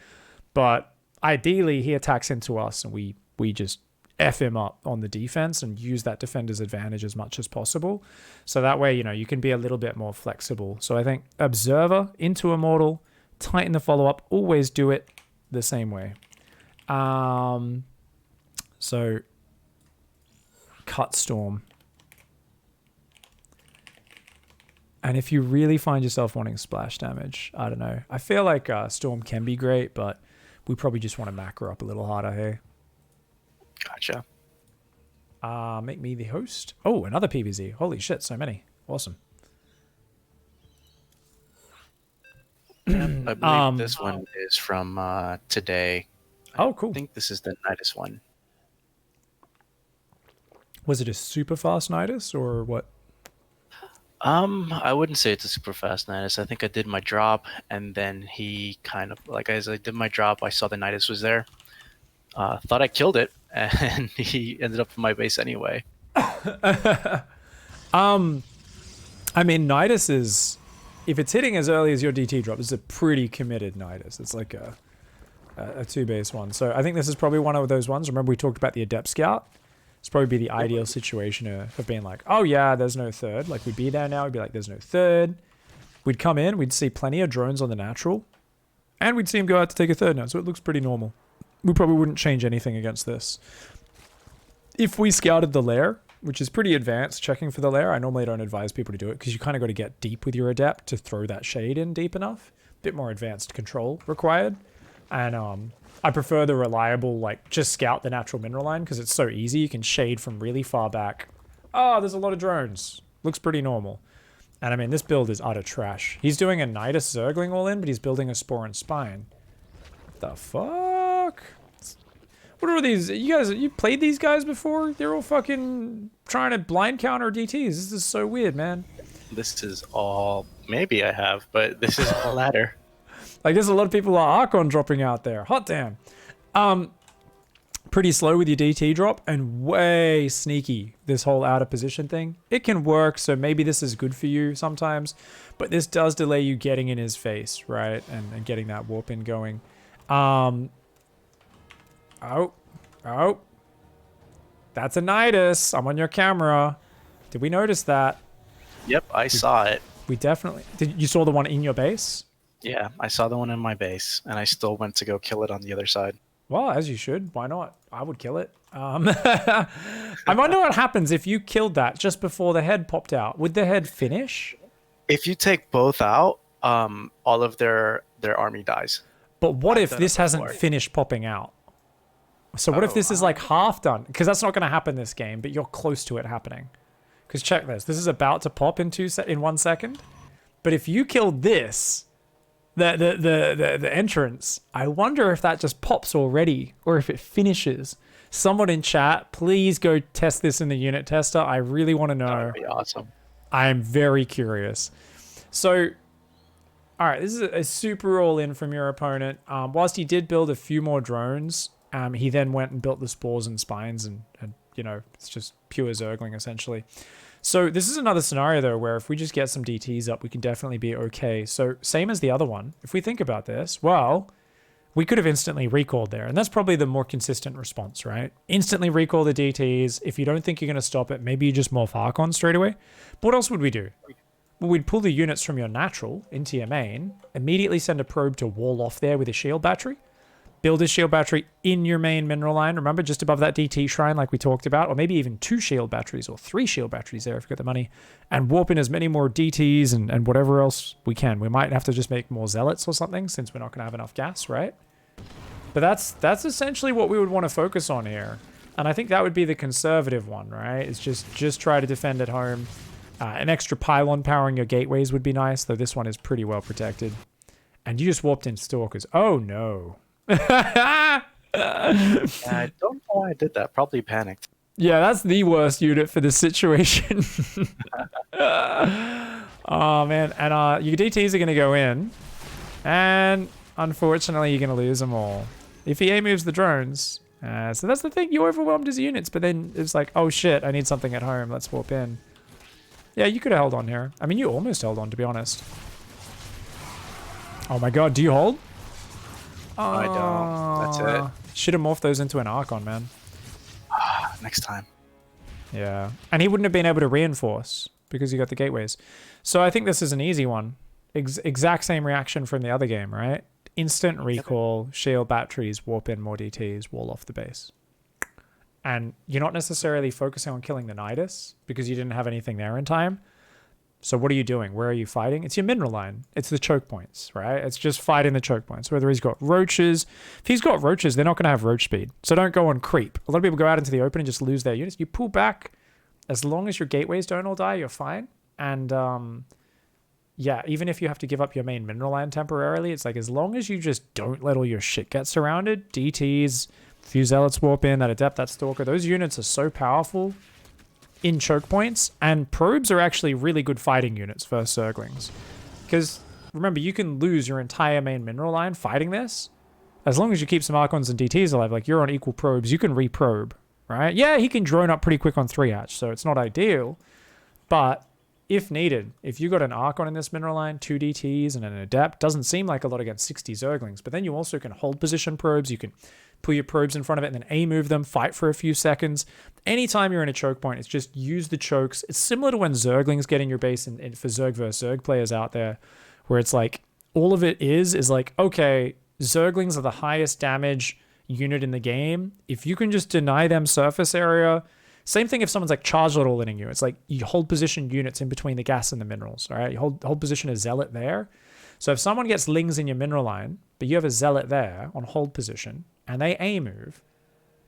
But ideally, he attacks into us and we just F him up on the defense and use that defender's advantage as much as possible. So that way, you know, you can be a little bit more flexible. So I think Observer into Immortal, tighten the follow-up, always do it the same way. So cut Storm. And if you really find yourself wanting splash damage, I don't know. I feel like Storm can be great, but we probably just want to macro up a little harder here. Gotcha. Make me the host. Oh, another PvZ. Holy shit, so many. Awesome. I believe this one is from today. Oh, cool. I think this is the Nydus one. Was it a super fast Nydus or what? I wouldn't say it's a super fast Nidus. I think I did my drop, and then he kind of like as I did my drop, I saw the Nidus was there. Thought I killed it, and he ended up in my base anyway. I mean, Nydus is, if it's hitting as early as your DT drop, it's a pretty committed Nydus. It's like a 2-base one. So I think this is probably one of those ones. Remember we talked about the Adept Scout? It's probably be the ideal situation of being like, oh yeah, there's no third. Like we'd be there now, we'd be like, there's no third. We'd come in, we'd see plenty of drones on the natural, and we'd see him go out to take a third now. So it looks pretty normal. We probably wouldn't change anything against this. If we scouted the lair, which is pretty advanced, checking for the lair, I normally don't advise people to do it because you kind of got to get deep with your Adept to throw that shade in deep enough. Bit more advanced control required. And I prefer the reliable, like, just scout the natural mineral line because it's so easy. You can shade from really far back. Oh, there's a lot of drones. Looks pretty normal. And I mean, this build is utter trash. He's doing a Nydus Zergling all in, but he's building a Spore and Spine. What the fuck? What are these? You played these guys before? They're all fucking trying to blind counter DTs. This is so weird, man. This is all, maybe I have, but this is all ladder. I guess a lot of people are Archon dropping out there. Hot damn. Pretty slow with your DT drop and way sneaky, this whole out of position thing. It can work, so maybe this is good for you sometimes, but this does delay you getting in his face, right? And getting that warp in going. Oh. That's a Nydus. I'm on your camera. Did we notice that? Yep, I saw it. We definitely... You saw the one in your base? Yeah, I saw the one in my base, and I still went to go kill it on the other side. Well, as you should. Why not? I would kill it. I wonder what happens if you killed that just before the head popped out. Would the head finish? If you take both out, all of their army dies. But what if this hasn't finished popping out? So what if this is like half done? Because that's not going to happen this game, but you're close to it happening. Because check this. This is about to pop in 1 second. But if you killed this... The entrance, I wonder if that just pops already or if it finishes. Someone in chat, please go test this in the unit tester. I really want to know. That would be awesome. I am very curious. So, all right, this is a super all-in from your opponent. Whilst he did build a few more drones, he then went and built the spores and spines and you know, it's just pure Zergling essentially. So this is another scenario, though, where if we just get some DTs up, we can definitely be okay. So same as the other one. If we think about this, well, we could have instantly recalled there. And that's probably the more consistent response, right? Instantly recall the DTs. If you don't think you're going to stop it, maybe you just morph Archon straight away. But what else would we do? Well, we'd pull the units from your natural into your main, immediately send a probe to wall off there with a shield battery. Build a shield battery in your main mineral line. Remember, just above that DT shrine like we talked about, or maybe even 2 shield batteries or 3 shield batteries there if you've got the money, and warp in as many more DTs and whatever else we can. We might have to just make more Zealots or something since we're not going to have enough gas, right? But that's essentially what we would want to focus on here. And I think that would be the conservative one, right? It's just try to defend at home. An extra pylon powering your gateways would be nice, though this one is pretty well protected. And you just warped in Stalkers. Oh, no. I don't know why I did that. Probably panicked. Yeah, that's the worst unit for this situation. Oh, man. And your DTs are going to go in. And unfortunately, you're going to lose them all. If EA moves the drones. So that's the thing. You overwhelmed his units. But then it's like, oh, shit. I need something at home. Let's warp in. Yeah, you could have held on here. I mean, you almost held on, to be honest. Oh, my God. Do you hold? I don't. That's it. Should have morphed those into an Archon, man. Next time. Yeah. And he wouldn't have been able to reinforce because he got the gateways. So I think this is an easy one. Exact same reaction from the other game, right? Instant recall, shield batteries, warp in more DTs, wall off the base. And you're not necessarily focusing on killing the Nydus because you didn't have anything there in time. So what are you doing? Where are you fighting? It's your mineral line. It's the choke points, right? It's just fighting the choke points. Whether he's got roaches. If he's got roaches, they're not going to have roach speed. So don't go on creep. A lot of people go out into the open and just lose their units. You pull back. As long as your gateways don't all die, you're fine. And yeah, even if you have to give up your main mineral line temporarily, it's like as long as you just don't let all your shit get surrounded, DTs, few Zealots warp in, that Adept, that Stalker, those units are so powerful. in choke points, and probes are actually really good fighting units versus Zerglings. Because remember, you can lose your entire main mineral line fighting this. As long as you keep some Archons and DTs alive, like you're on equal probes, you can reprobe, right? Yeah, he can drone up pretty quick on 3-hatch, so it's not ideal. But if needed, if you got an Archon in this mineral line, 2 DTs and an Adept, doesn't seem like a lot against 60 Zerglings, but then you also can hold position probes, you can pull your probes in front of it and then A-move them, fight for a few seconds. Anytime you're in a choke point, it's just use the chokes. It's similar to when Zerglings get in your base and for Zerg versus Zerg players out there, where it's like, all of it is like, okay, Zerglings are the highest damage unit in the game. If you can just deny them surface area, same thing if someone's like charge load all inning you. It's like you hold position units in between the gas and the minerals, all right? You hold position a Zealot there. So if someone gets Lings in your mineral line, but you have a Zealot there on hold position, and they A-move,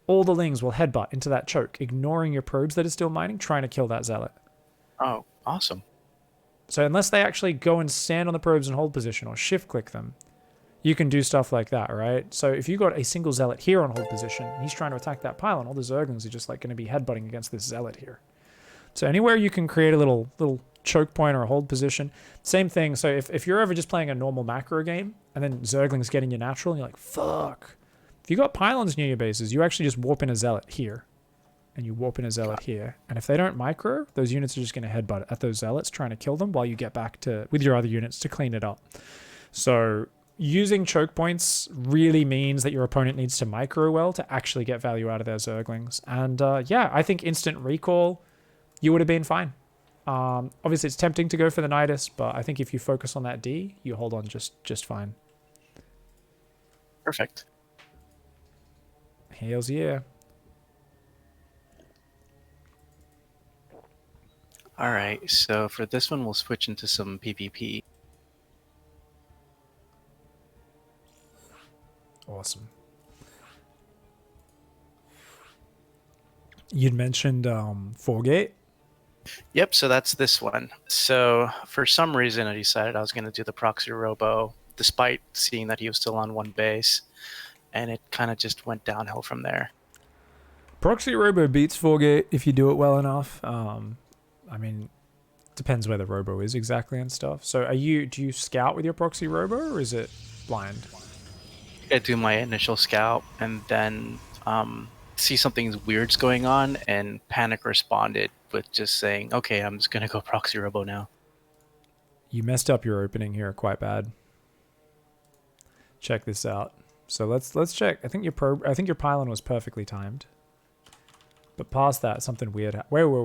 all the Lings will headbutt into that choke, ignoring your probes that are still mining, trying to kill that Zealot. Oh, awesome. So unless they actually go and stand on the probes and hold position or shift click them, you can do stuff like that, right? So if you got a single Zealot here on hold position, and he's trying to attack that pylon, all the Zerglings are just like going to be headbutting against this Zealot here. So anywhere you can create a little choke point or a hold position, same thing. So if you're ever just playing a normal macro game, and then Zerglings get in your natural, and you're like, fuck. If you got pylons near your bases, you actually just warp in a Zealot here. And you warp in a Zealot here. And if they don't micro, those units are just going to headbutt at those Zealots, trying to kill them while you get back to with your other units to clean it up. So using choke points really means that your opponent needs to micro well to actually get value out of their Zerglings. And yeah, I think instant recall, you would have been fine. Obviously, it's tempting to go for the Nydus, but I think if you focus on that D, you hold on just fine. Perfect. Hells yeah. All right, so for this one, we'll switch into some PvP. Awesome. You'd mentioned Foregate. Yep, so that's this one. So for some reason, I decided I was going to do the Proxy Robo, despite seeing that he was still on one base, and it kind of just went downhill from there. Proxy Robo beats Foregate if you do it well enough. I mean, depends where the Robo is exactly and stuff. So do you scout with your Proxy Robo, or is it blind? I do my initial scout and then see something weird's going on and panic responded with just saying, okay, I'm just going to go Proxy Robo now. You messed up your opening here quite bad. Check this out. So let's check. I think your pylon was perfectly timed. But past that, something weird happened. Whoa.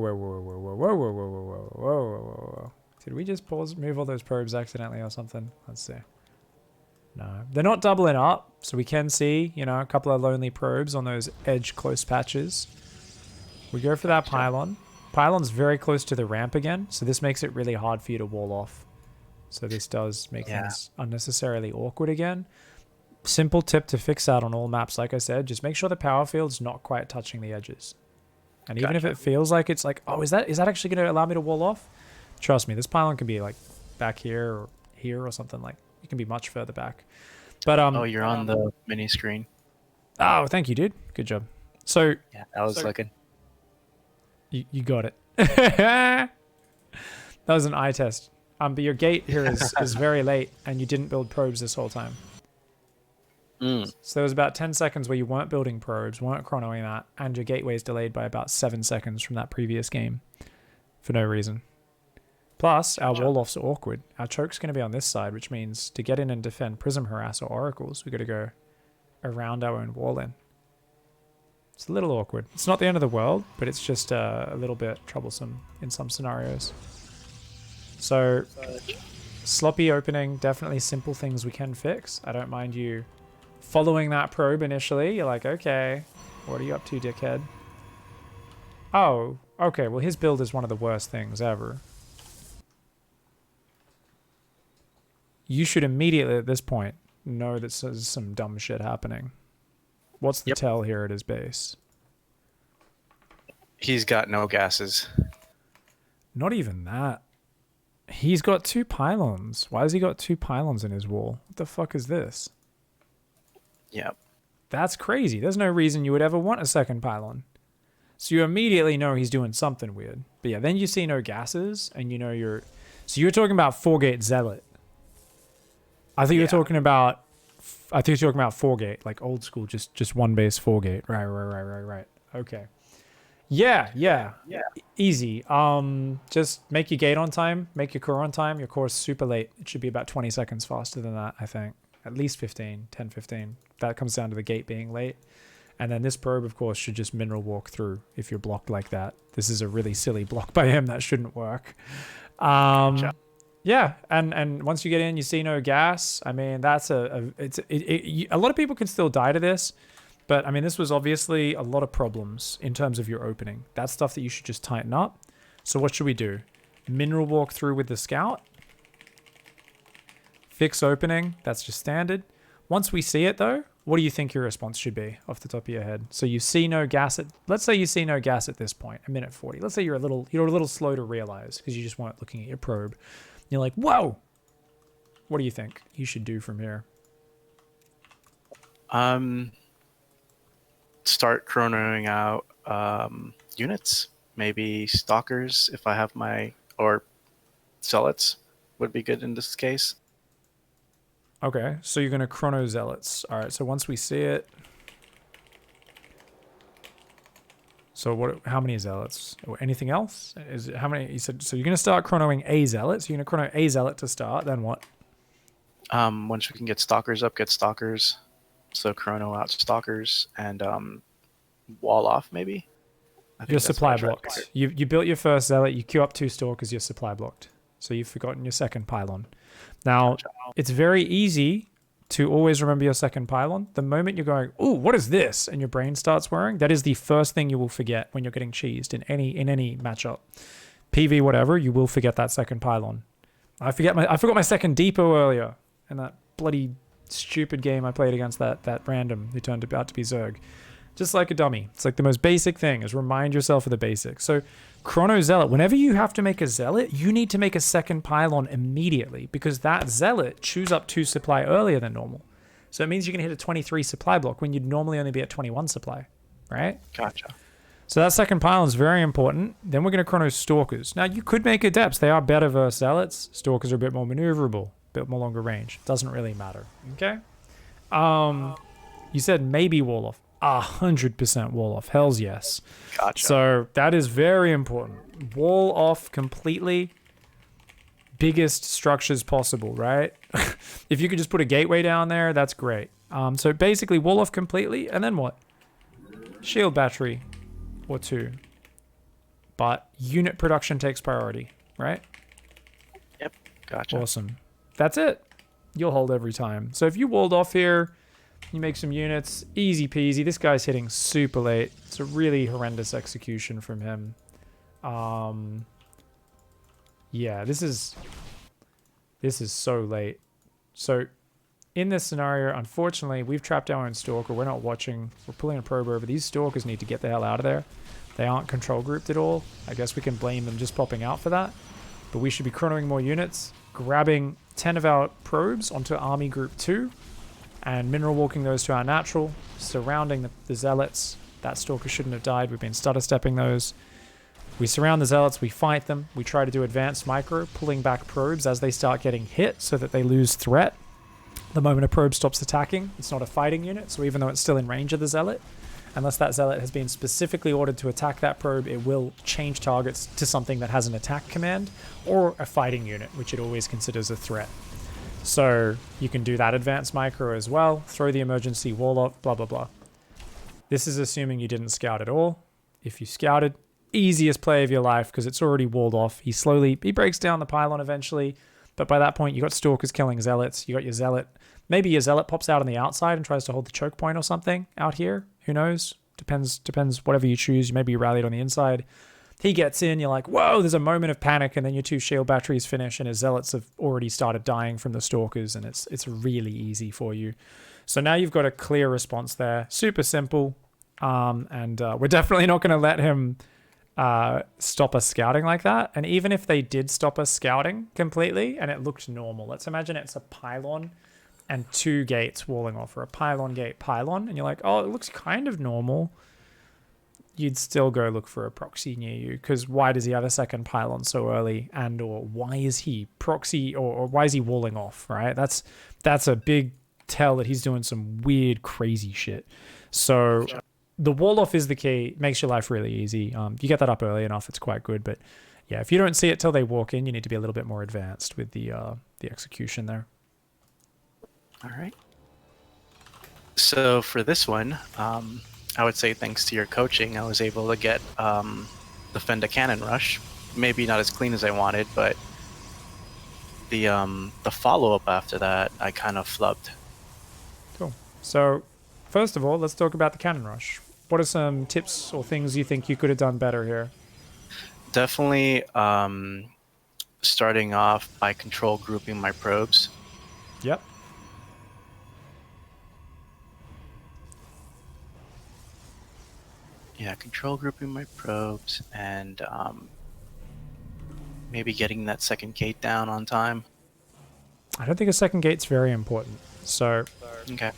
Did we just move all those probes accidentally or something? Let's see. No, they're not doubling up, so we can see, a couple of lonely probes on those edge close patches. We go for that pylon. Pylon's very close to the ramp again, so this makes it really hard for you to wall off. So this does make things unnecessarily awkward again. Simple tip to fix that on all maps, like I said, just make sure the power field's not quite touching the edges. And even if it feels like it's like, oh, is that actually going to allow me to wall off? Trust me, this pylon can be like back here or something like. It can be much further back. But oh, you're on the mini screen. Oh, thank you, dude. Good job. So yeah, I was looking. You got it. That was an eye test. But your gate here is very late, and you didn't build probes this whole time. So there was about 10 seconds where you weren't building probes, weren't chronoing that, and your gateway is delayed by about 7 seconds from that previous game for no reason. Plus, our wall-offs are awkward. Our choke's going to be on this side, which means to get in and defend Prism Harass or Oracles, we've got to go around our own wall in. It's a little awkward. It's not the end of the world, but it's just a little bit troublesome in some scenarios. So, sloppy opening, definitely simple things we can fix. I don't mind you following that probe initially. You're like, okay, what are you up to, dickhead? Oh, okay, well his build is one of the worst things ever. You should immediately at this point know that there's some dumb shit happening. What's the tell here at his base? He's got no gases. Not even that. He's got 2 pylons. Why has he got 2 pylons in his wall? What the fuck is this? Yep. That's crazy. There's no reason you would ever want a second pylon. So you immediately know he's doing something weird. But yeah, then you see no gases, and you know you're... So you're talking about 4-gate Zealot. I think you're talking about... I think you're talking about 4-gate, like old school, just one base 4-gate. Right. Okay. Yeah. Easy. Just make your gate on time, make your core on time. Your core's super late. It should be about 20 seconds faster than that, I think. At least 15, 10, 15. That comes down to the gate being late. And then this probe, of course, should just mineral walk through if you're blocked like that. This is a really silly block by him. That shouldn't work. Gotcha. Yeah, and once you get in, you see no gas. I mean, that's a lot of people can still die to this, but I mean, this was obviously a lot of problems in terms of your opening. That's stuff that you should just tighten up. So what should we do? Mineral walk through with the scout. Fix opening. That's just standard. Once we see it though, what do you think your response should be off the top of your head? So you see no gas at, let's say you see no gas at this point, a minute 40. Let's say you're a little slow to realize because you just weren't looking at your probe. You're like, whoa! What do you think you should do from here? Start chronoing out units. Maybe stalkers if I have or zealots would be good in this case. Okay, so you're gonna chrono zealots. All right, so once we see it. So how many zealots? Or anything else? Is it how many? You said so. You're gonna start chronoing a zealot. So you're gonna chrono a zealot to start. Then what? Once we can get stalkers up, get stalkers. So chrono out stalkers and wall off maybe. Your supply blocked. You built your first zealot. You queue up 2 stalkers. Your supply blocked. So you've forgotten your second pylon. Now it's very easy to always remember your second pylon. The moment you're going, ooh, what is this? And your brain starts whirring, that is the first thing you will forget when you're getting cheesed in any matchup. PV, whatever, you will forget that second pylon. I forgot my second depot earlier in that bloody stupid game I played against that random who turned out to be Zerg. Just like a dummy. It's like the most basic thing is remind yourself of the basics. So Chrono Zealot, whenever you have to make a Zealot, you need to make a second pylon immediately because that Zealot chews up 2 supply earlier than normal. So it means you can hit a 23 supply block when you'd normally only be at 21 supply, right? Gotcha. So that second pylon is very important. Then we're going to Chrono Stalkers. Now you could make Adepts. They are better versus Zealots. Stalkers are a bit more maneuverable, a bit more longer range. Doesn't really matter, okay? You said maybe wall off. 100% wall off. Hells yes. Gotcha. So that is very important. Wall off completely. Biggest structures possible, right? If you could just put a gateway down there, that's great. So basically wall off completely, and then what? Shield battery or 2. But unit production takes priority, right? Yep. Gotcha. Awesome. That's it. You'll hold every time. So if you walled off here, you make some units, easy peasy. This guy's hitting super late. It's a really horrendous execution from him. Yeah, this is so late. So in this scenario, unfortunately, we've trapped our own stalker. We're not watching. We're pulling a probe over. These stalkers need to get the hell out of there. They aren't control grouped at all. I guess we can blame them just popping out for that. But we should be chronoing more units, grabbing 10 of our probes onto army group 2. And mineral walking those to our natural, surrounding the zealots. That stalker shouldn't have died. We've been stutter stepping those. We surround the zealots, we fight them. We try to do advanced micro, pulling back probes as they start getting hit so that they lose threat. The moment a probe stops attacking, it's not a fighting unit. So even though it's still in range of the zealot, unless that zealot has been specifically ordered to attack that probe, it will change targets to something that has an attack command or a fighting unit, which it always considers a threat. So you can do that advanced micro as well. Throw the emergency wall up, blah, blah, blah. This is assuming you didn't scout at all. If you scouted, easiest play of your life because it's already walled off. He breaks down the pylon eventually. But by that point, you got stalkers killing zealots. You got your zealot. Maybe your zealot pops out on the outside and tries to hold the choke point or something out here. Who knows? Depends whatever you choose. Maybe you rallied on the inside. He gets in, you're like, whoa, there's a moment of panic, and then your 2 shield batteries finish, and his zealots have already started dying from the stalkers, and it's really easy for you. So now you've got a clear response there. Super simple. And we're definitely not going to let him stop us scouting like that. And even if they did stop us scouting completely, and it looked normal, let's imagine it's a pylon and 2 gates walling off, or a pylon gate pylon, and you're like, oh, it looks kind of normal. you'd still go look for a proxy near you, because why does he have a second pylon so early, and or why is he proxy, or why is he walling off, right? That's a big tell that he's doing some weird, crazy shit. So the wall off is the key. Makes your life really easy. You get that up early enough, it's quite good. But yeah, if you don't see it till they walk in, you need to be a little bit more advanced with the execution there. All right. So for this one, I would say thanks to your coaching, I was able to get the Fenda Cannon Rush. Maybe not as clean as I wanted, but the follow-up after that, I kind of flubbed. Cool. So first of all, let's talk about the Cannon Rush. What are some tips or things you think you could have done better here? Definitely starting off by control grouping my probes. Yep. Yeah, control grouping my probes and maybe getting that second gate down on time. I don't think a second gate's very important. So Okay.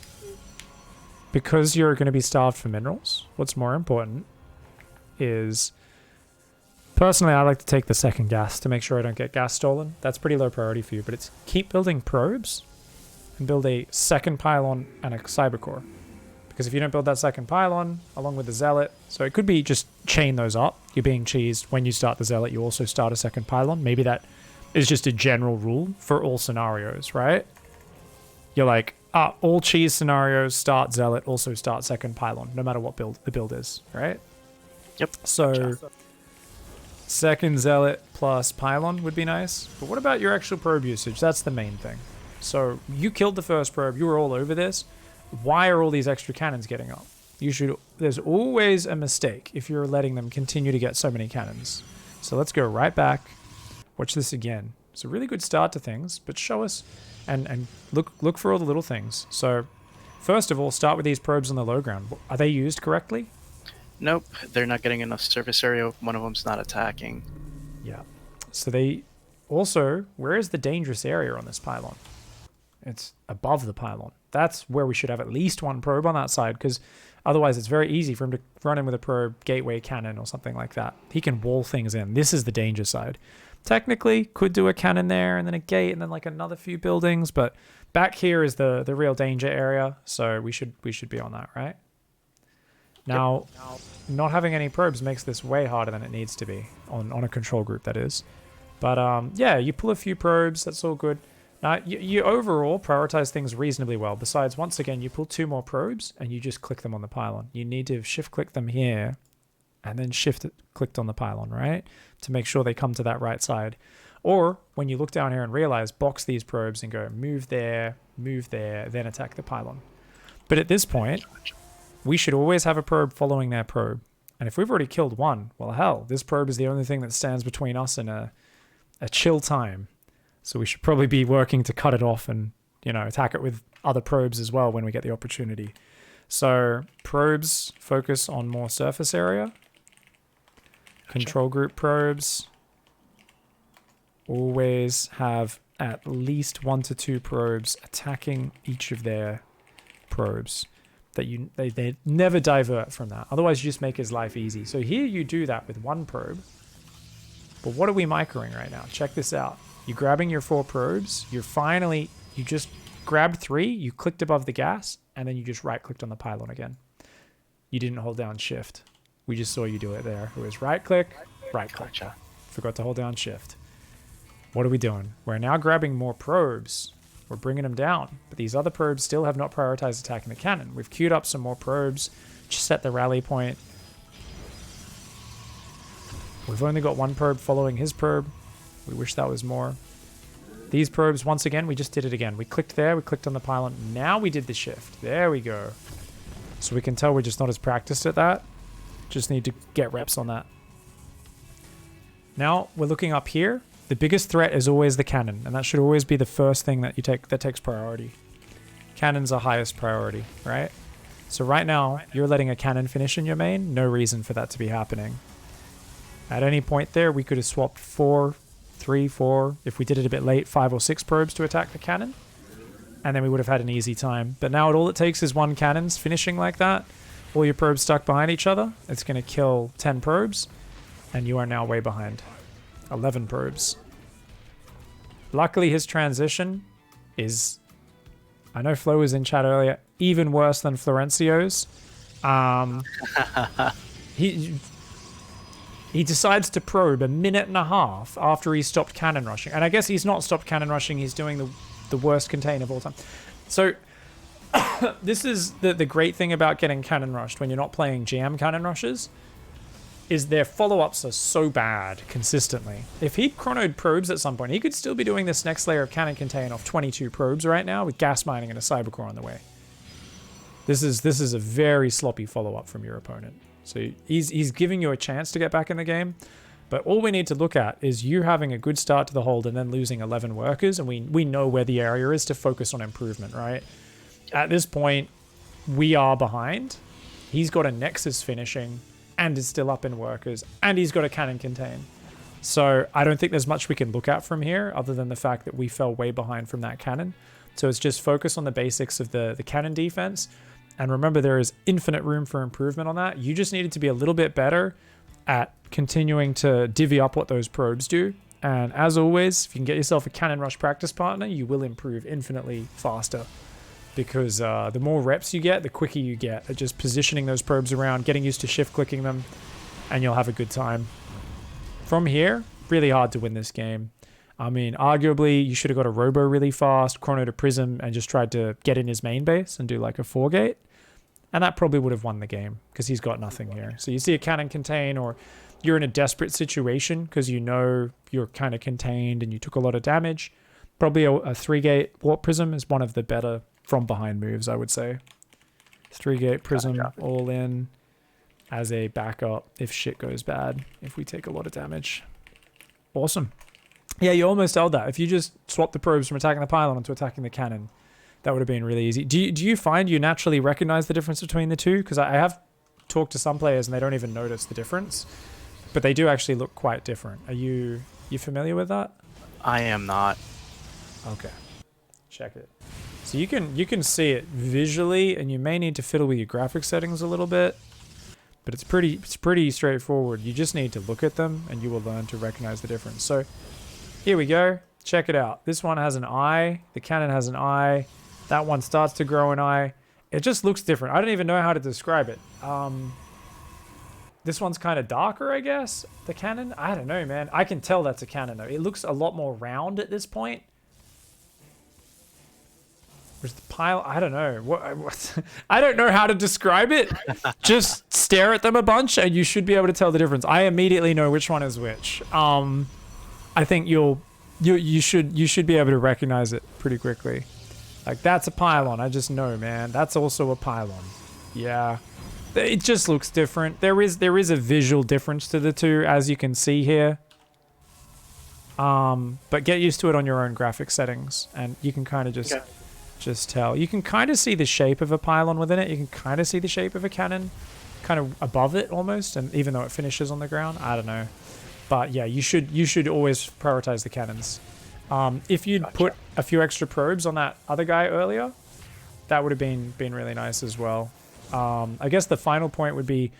because you're going to be starved for minerals, what's more important is, personally, I like to take the second gas to make sure I don't get gas stolen. That's pretty low priority for you, but it's keep building probes and build a second pylon and a cyber core. Because if you don't build that second pylon along with the Zealot, so it could be just chain those up. You're being cheesed. When you start the Zealot, you also start a second pylon. Maybe that is just a general rule for all scenarios, right? You're like, all cheese scenarios, start Zealot, also start second pylon, no matter what the build is, right? Yep. So second Zealot plus pylon would be nice. But what about your actual probe usage? That's the main thing. So you killed the first probe. You were all over this. Why are all these extra cannons getting up? There's always a mistake if you're letting them continue to get so many cannons. So let's go right back. Watch this again. It's a really good start to things, but show us and look for all the little things. So first of all, start with these probes on the low ground. Are they used correctly? Nope, they're not getting enough surface area. One of them's not attacking. Yeah. So they also, where is the dangerous area on this pylon? It's above the pylon. That's where we should have at least one probe on that side, because otherwise it's very easy for him to run in with a probe, gateway cannon or something like that. He can wall things in. This is the danger side. Technically, could do a cannon there and then a gate and then like another few buildings, but back here is the real danger area, so we should be on that, right? Now, not having any probes makes this way harder than it needs to be on a control group, that is. But yeah, you pull a few probes, that's all good. Now, you overall prioritize things reasonably well. Besides, once again, you pull 2 more probes and you just click them on the pylon. You need to shift-click them here and then shift-clicked on the pylon, right? To make sure they come to that right side. Or, when you look down here and realize, box these probes and go move there, then attack the pylon. But at this point, we should always have a probe following their probe. And if we've already killed one, well, hell, this probe is the only thing that stands between us and a chill time. So we should probably be working to cut it off and, attack it with other probes as well when we get the opportunity. So probes focus on more surface area. Control group probes always have at least 1 to 2 probes attacking each of their probes. That they never divert from that. Otherwise, you just make his life easy. So here you do that with 1 probe. But what are we microing right now? Check this out. You're grabbing your 4 probes. You just grabbed 3. You clicked above the gas, and then you just right-clicked on the pylon again. You didn't hold down shift. We just saw you do it there. It was right-click, right-click. Gotcha. Forgot to hold down shift. What are we doing? We're now grabbing more probes. We're bringing them down. But these other probes still have not prioritized attacking the cannon. We've queued up some more probes. Just set the rally point. We've only got 1 probe following his probe. We wish that was more. These probes, once again, we just did it again. We clicked there, we clicked on the pylon. Now we did the shift. There we go. So we can tell we're just not as practiced at that. Just need to get reps on that. Now we're looking up here. The biggest threat is always the cannon, and that should always be the first thing that that takes priority. Cannons are highest priority, right? So right now, you're letting a cannon finish in your main. No reason for that to be happening. At any point there, we could have swapped 3, 4, if we did it a bit late, 5 or 6 probes to attack the cannon. And then we would have had an easy time. But now all it takes is 1 cannon's finishing like that. all your probes stuck behind each other. It's going to kill 10 probes, and you are now way behind. 11 probes. Luckily, his transition is, I know Flo was in chat earlier, even worse than Florencio's. He decides to probe a minute and a half after he stopped cannon rushing. And I guess he's not stopped cannon rushing, he's doing the worst contain of all time. So this is the great thing about getting cannon rushed when you're not playing GM cannon rushes, is their follow-ups are so bad consistently. If he chronoed probes at some point, he could still be doing this next layer of cannon contain off 22 probes right now with gas mining and a cybercore on the way. This is a very sloppy follow-up from your opponent. So he's giving you a chance to get back in the game, but all we need to look at is you having a good start to the hold and then losing 11 workers, and we know where the area is to focus on improvement, right? At this point, we are behind. He's got a Nexus finishing and is still up in workers, and he's got a cannon contain. So I don't think there's much we can look at from here other than the fact that we fell way behind from that cannon. So it's just focus on the basics of the cannon defense. And remember, there is infinite room for improvement on that. You just needed to be a little bit better at continuing to divvy up what those probes do. And as always, if you can get yourself a cannon rush practice partner, you will improve infinitely faster. Because the more reps you get, the quicker you get at just positioning those probes around, getting used to shift clicking them, and you'll have a good time. From here, really hard to win this game. I mean, arguably, you should have got a Robo really fast, Chrono to Prism, and just tried to get in his main base and do like a 4-gate. And that probably would have won the game, because he's got nothing here. So you see a cannon contain, or you're in a desperate situation because you know you're kind of contained and you took a lot of damage. Probably a 3-gate Warp Prism is one of the better from behind moves, I would say. 3-gate Prism all in as a backup if shit goes bad, if we take a lot of damage. Awesome. Yeah, you almost held that. If you just swapped the probes from attacking the pylon onto attacking the cannon, that would have been really easy. Do you find you naturally recognize the difference between the two? Because I have talked to some players and they don't even notice the difference, but they do actually look quite different. Are you familiar with that? I am not. Okay. Check it. So you can see it visually, and you may need to fiddle with your graphics settings a little bit, but it's pretty straightforward. You just need to look at them and you will learn to recognize the difference. So here we go. Check it out. This one has an eye. The cannon has an eye. That one starts to grow an eye. It just looks different. I don't even know how to describe it. This one's kind of darker, I guess. The cannon? I don't know, man. I can tell that's a cannon, though. It looks a lot more round at this point. Where's the pile? I don't know. What? I don't know how to describe it. Just stare at them a bunch, and you should be able to tell the difference. I immediately know which one is which. I think you should be able to recognize it pretty quickly. Like, that's a pylon. I just know, man. That's also a pylon. Yeah. It just looks different. There is a visual difference to the two, as you can see here. But get used to it on your own graphic settings, and you can kind of just tell. You can kind of see the shape of a pylon within it. You can kind of see the shape of a cannon kind of above it almost, and even though it finishes on the ground. I don't know. But yeah, you should always prioritize the cannons. If you'd put a few extra probes on that other guy earlier, that would have been really nice as well. I guess the final point would be,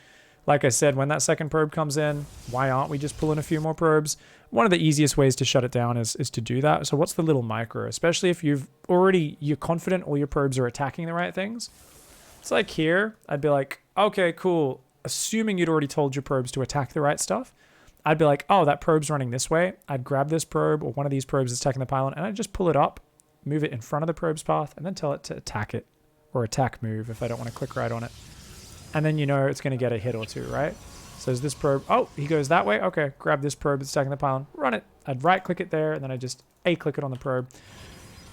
like I said, when that second probe comes in, why aren't we just pulling a few more probes? One of the easiest ways to shut it down is to do that. So what's the little micro? Especially if you're confident all your probes are attacking the right things. It's like here, I'd be like, okay, cool. Assuming you'd already told your probes to attack the right stuff, I'd be like, oh, that probe's running this way. I'd grab this probe, or one of these probes is attacking the pylon, and I'd just pull it up, move it in front of the probe's path, and then tell it to attack it, or attack move if I don't want to click right on it. And then you know it's going to get a hit or two, right? So is this probe, oh, he goes that way? Okay, grab this probe that's attacking the pylon, run it. I'd right-click it there, and then I just A-click it on the probe.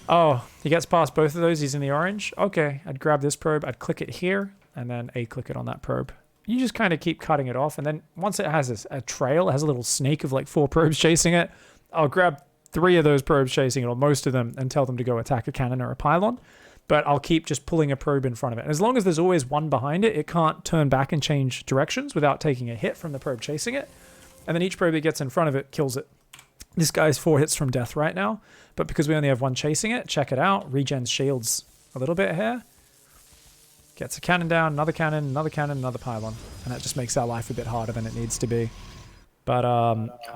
Oh, he gets past both of those, he's in the orange. Okay, I'd grab this probe, I'd click it here, and then A-click it on that probe. You just kind of keep cutting it off, and then once it has a trail, it has a little snake of like 4 probes chasing it, I'll grab 3 of those probes chasing it, or most of them, and tell them to go attack a cannon or a pylon. But I'll keep just pulling a probe in front of it. And as long as there's always one behind it, it can't turn back and change directions without taking a hit from the probe chasing it. And then each probe that gets in front of it kills it. This guy's 4 hits from death right now, but because we only have one chasing it, check it out, regens shields a little bit here. Gets a cannon down, another cannon, another pylon. And that just makes our life a bit harder than it needs to be. But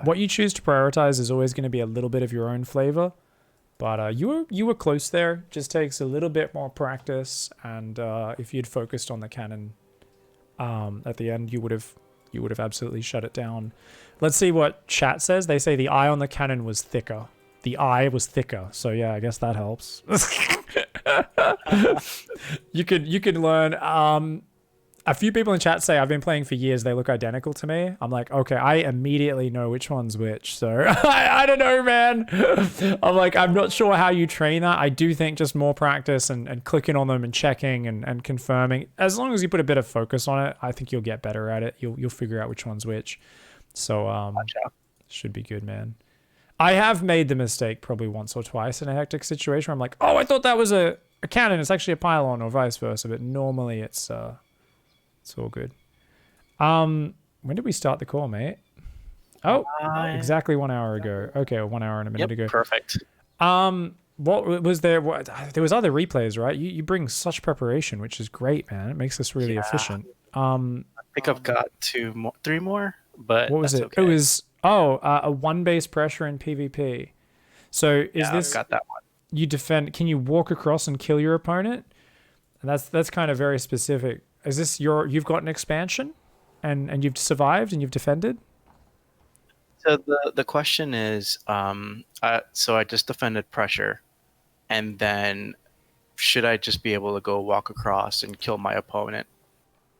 what you choose to prioritize is always going to be a little bit of your own flavor. But you were close there. Just takes a little bit more practice. And if you'd focused on the cannon at the end, you would have absolutely shut it down. Let's see what chat says. They say the eye on the cannon was thicker. The eye was thicker. So yeah, I guess that helps. You could learn. A few people in chat say I've been playing for years. They look identical to me. I'm like, okay, I immediately know which one's which. So I don't know, man. I'm like, I'm not sure how you train that. I do think just more practice and clicking on them and checking and confirming. As long as you put a bit of focus on it, I think you'll get better at it. You'll figure out which one's which. So should be good, man. I have made the mistake probably once or twice in a hectic situation where I'm like, oh, I thought that was a cannon. It's actually a pylon, or vice versa. But normally it's all good. When did we start the call, mate? Oh, exactly 1 hour ago. Okay, 1 hour and a minute ago. Perfect. What was there? There was other replays, right? You bring such preparation, which is great, man. It makes us really efficient. I think I've got three more, but what was it? Okay. It was a one base pressure in PvP. So is this? I've got that one. You defend? Can you walk across and kill your opponent? And that's kind of very specific. Is this you've got an expansion, and you've survived and you've defended? So the question is, so I just defended pressure, and then should I just be able to go walk across and kill my opponent?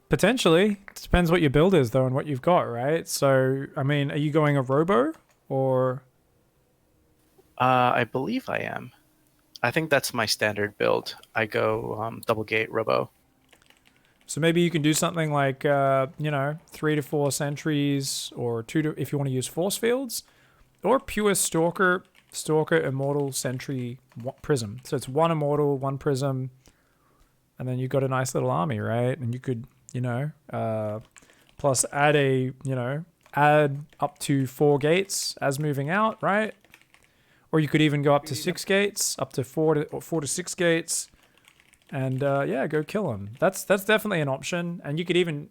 Potentially. It depends what your build is though and what you've got, right? So I mean, are you going a robo or? I believe I am. I think that's my standard build. I go double gate robo. So maybe you can do something like, 3 to 4 sentries, or 2 to, if you want to use force fields, or pure stalker, immortal, sentry, prism. So it's 1 immortal, 1 prism, and then you've got a nice little army, right? And you could, plus add up to 4 gates as moving out, right? Or you could even go up to 6 gates, up to 4 to 6 gates. And go kill him. That's definitely an option. And you could even,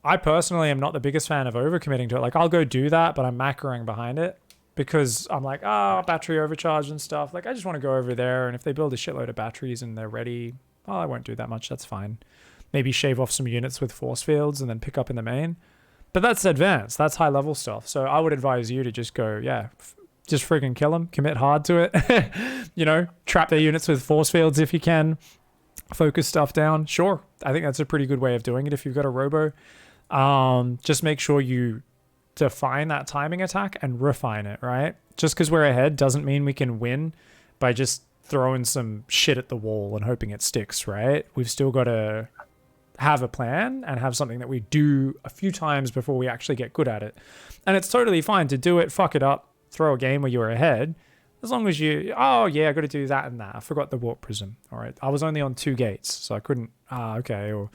I personally am not the biggest fan of overcommitting to it. Like, I'll go do that, but I'm macroing behind it because I'm like, battery overcharge and stuff. Like, I just want to go over there, and if they build a shitload of batteries and they're ready, I won't do that much. That's fine. Maybe shave off some units with force fields and then pick up in the main. But that's advanced. That's high level stuff. So I would advise you to just go, just freaking kill them, commit hard to it, trap their units with force fields if you can, focus stuff down. Sure. I think that's a pretty good way of doing it if you've got a robo. Just make sure you define that timing attack and refine it, right? Just because we're ahead doesn't mean we can win by just throwing some shit at the wall and hoping it sticks, right? We've still got to have a plan and have something that we do a few times before we actually get good at it. And it's totally fine to do it, fuck it up, throw a game where you were ahead, as long as you, I got to do that and that. I forgot the warp prism. All right. I was only on 2 gates, so I couldn't, okay. Or,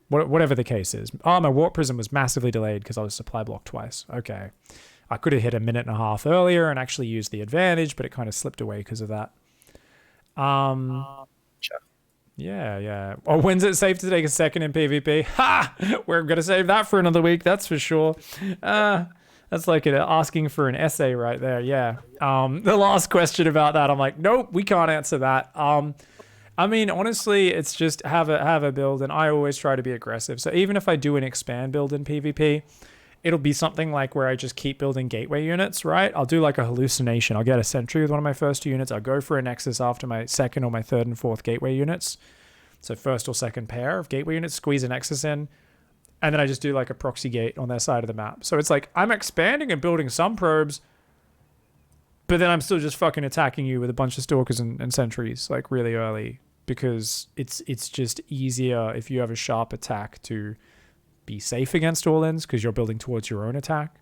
whatever the case is. My warp prism was massively delayed because I was supply blocked twice. Okay. I could have hit a minute and a half earlier and actually used the advantage, but it kind of slipped away because of that. Sure. Yeah. Oh, when's it safe to take a second in PvP? Ha! We're going to save that for another week. That's for sure. That's like asking for an essay right there. Yeah. The last question about that, I'm like, nope, we can't answer that. Honestly, it's just have a build, and I always try to be aggressive. So even if I do an expand build in PvP, it'll be something like where I just keep building gateway units, right? I'll do like a hallucination. I'll get a sentry with one of my first 2 units. I'll go for a nexus after my second or my third and 4th gateway units. So first or second pair of gateway units, squeeze a nexus in. And then I just do like a proxy gate on their side of the map. So it's like I'm expanding and building some probes, but then I'm still just fucking attacking you with a bunch of stalkers and sentries like really early, because it's just easier if you have a sharp attack to be safe against all-ins because you're building towards your own attack,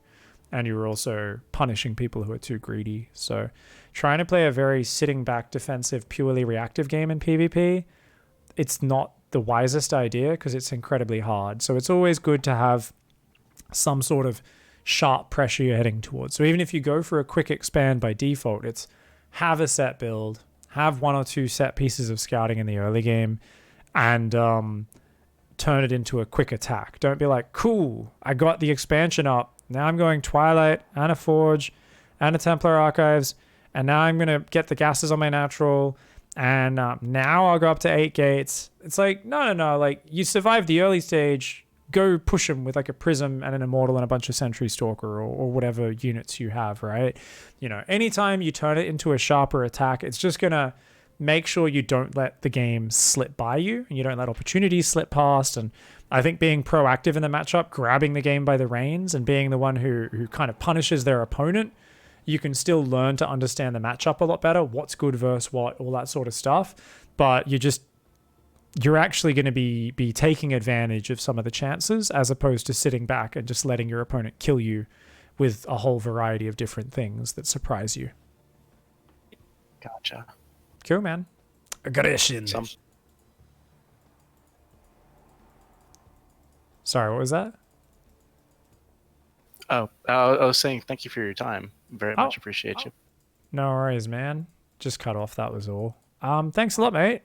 and you're also punishing people who are too greedy. So trying to play a very sitting back defensive, purely reactive game in PvP, it's not the wisest idea because it's incredibly hard. So it's always good to have some sort of sharp pressure you're heading towards. So even if you go for a quick expand by default, it's have a set build, have 1 or 2 set pieces of scouting in the early game and turn it into a quick attack. Don't be like, cool, I got the expansion up. Now I'm going Twilight and a Forge and a Templar Archives, and now I'm going to get the gases on my natural, and now I'll go up to 8 gates. It's like, no. Like, you survived the early stage, go push them with like a Prism and an Immortal and a bunch of Sentry Stalker or whatever units you have, right? You know, anytime you turn it into a sharper attack, it's just going to make sure you don't let the game slip by you and you don't let opportunities slip past. And I think being proactive in the matchup, grabbing the game by the reins and being the one who kind of punishes their opponent, you can still learn to understand the matchup a lot better, what's good versus what, all that sort of stuff. But you're actually going to be taking advantage of some of the chances as opposed to sitting back and just letting your opponent kill you with a whole variety of different things that surprise you. Gotcha. Cool, man. Aggression. Sorry, what was that? Oh, I was saying thank you for your time. Very much appreciate you. No worries, man. Just cut off, that was all. Thanks a lot, mate.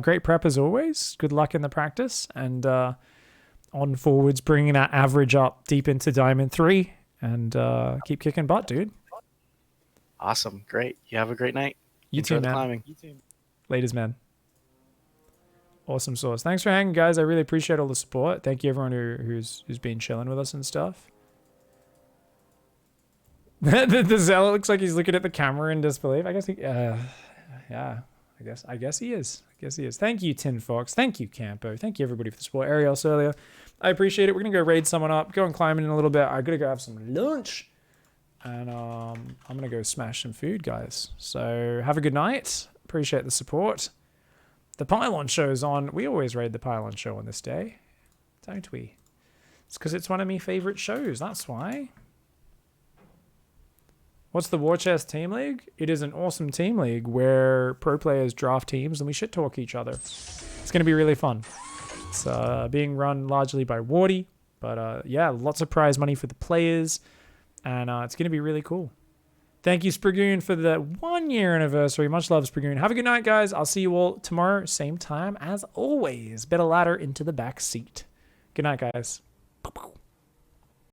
Great prep as always. Good luck in the practice. And on forwards, bringing that average up deep into Diamond 3. And keep kicking butt, dude. Awesome. Great. You have a great night. You too, man. Climbing. Laters, man. Awesome sauce. Thanks for hanging, guys. I really appreciate all the support. Thank you, everyone who's been chilling with us and stuff. The Zealot looks like he's looking at the camera in disbelief. I guess he... yeah. I guess he is. Thank you, Tin Fox. Thank you, Campo. Thank you, everybody, for the support. Ariel earlier. I appreciate it. We're going to go raid someone up. Go and climb in a little bit. I got to go have some lunch. And I'm going to go smash some food, guys. So have a good night. Appreciate the support. The Pylon show's on. We always raid the Pylon show on this day. Don't we? It's because it's one of my favorite shows. That's why. What's the War Chest Team League? It is an awesome team league where pro players draft teams and we shit talk each other. It's going to be really fun. It's being run largely by Wardy, but yeah, lots of prize money for the players, and it's going to be really cool. Thank you, Spragoon, for the 1-year anniversary. Much love, Spragoon. Have a good night, guys. I'll see you all tomorrow, same time as always. Better ladder into the back seat. Good night, guys.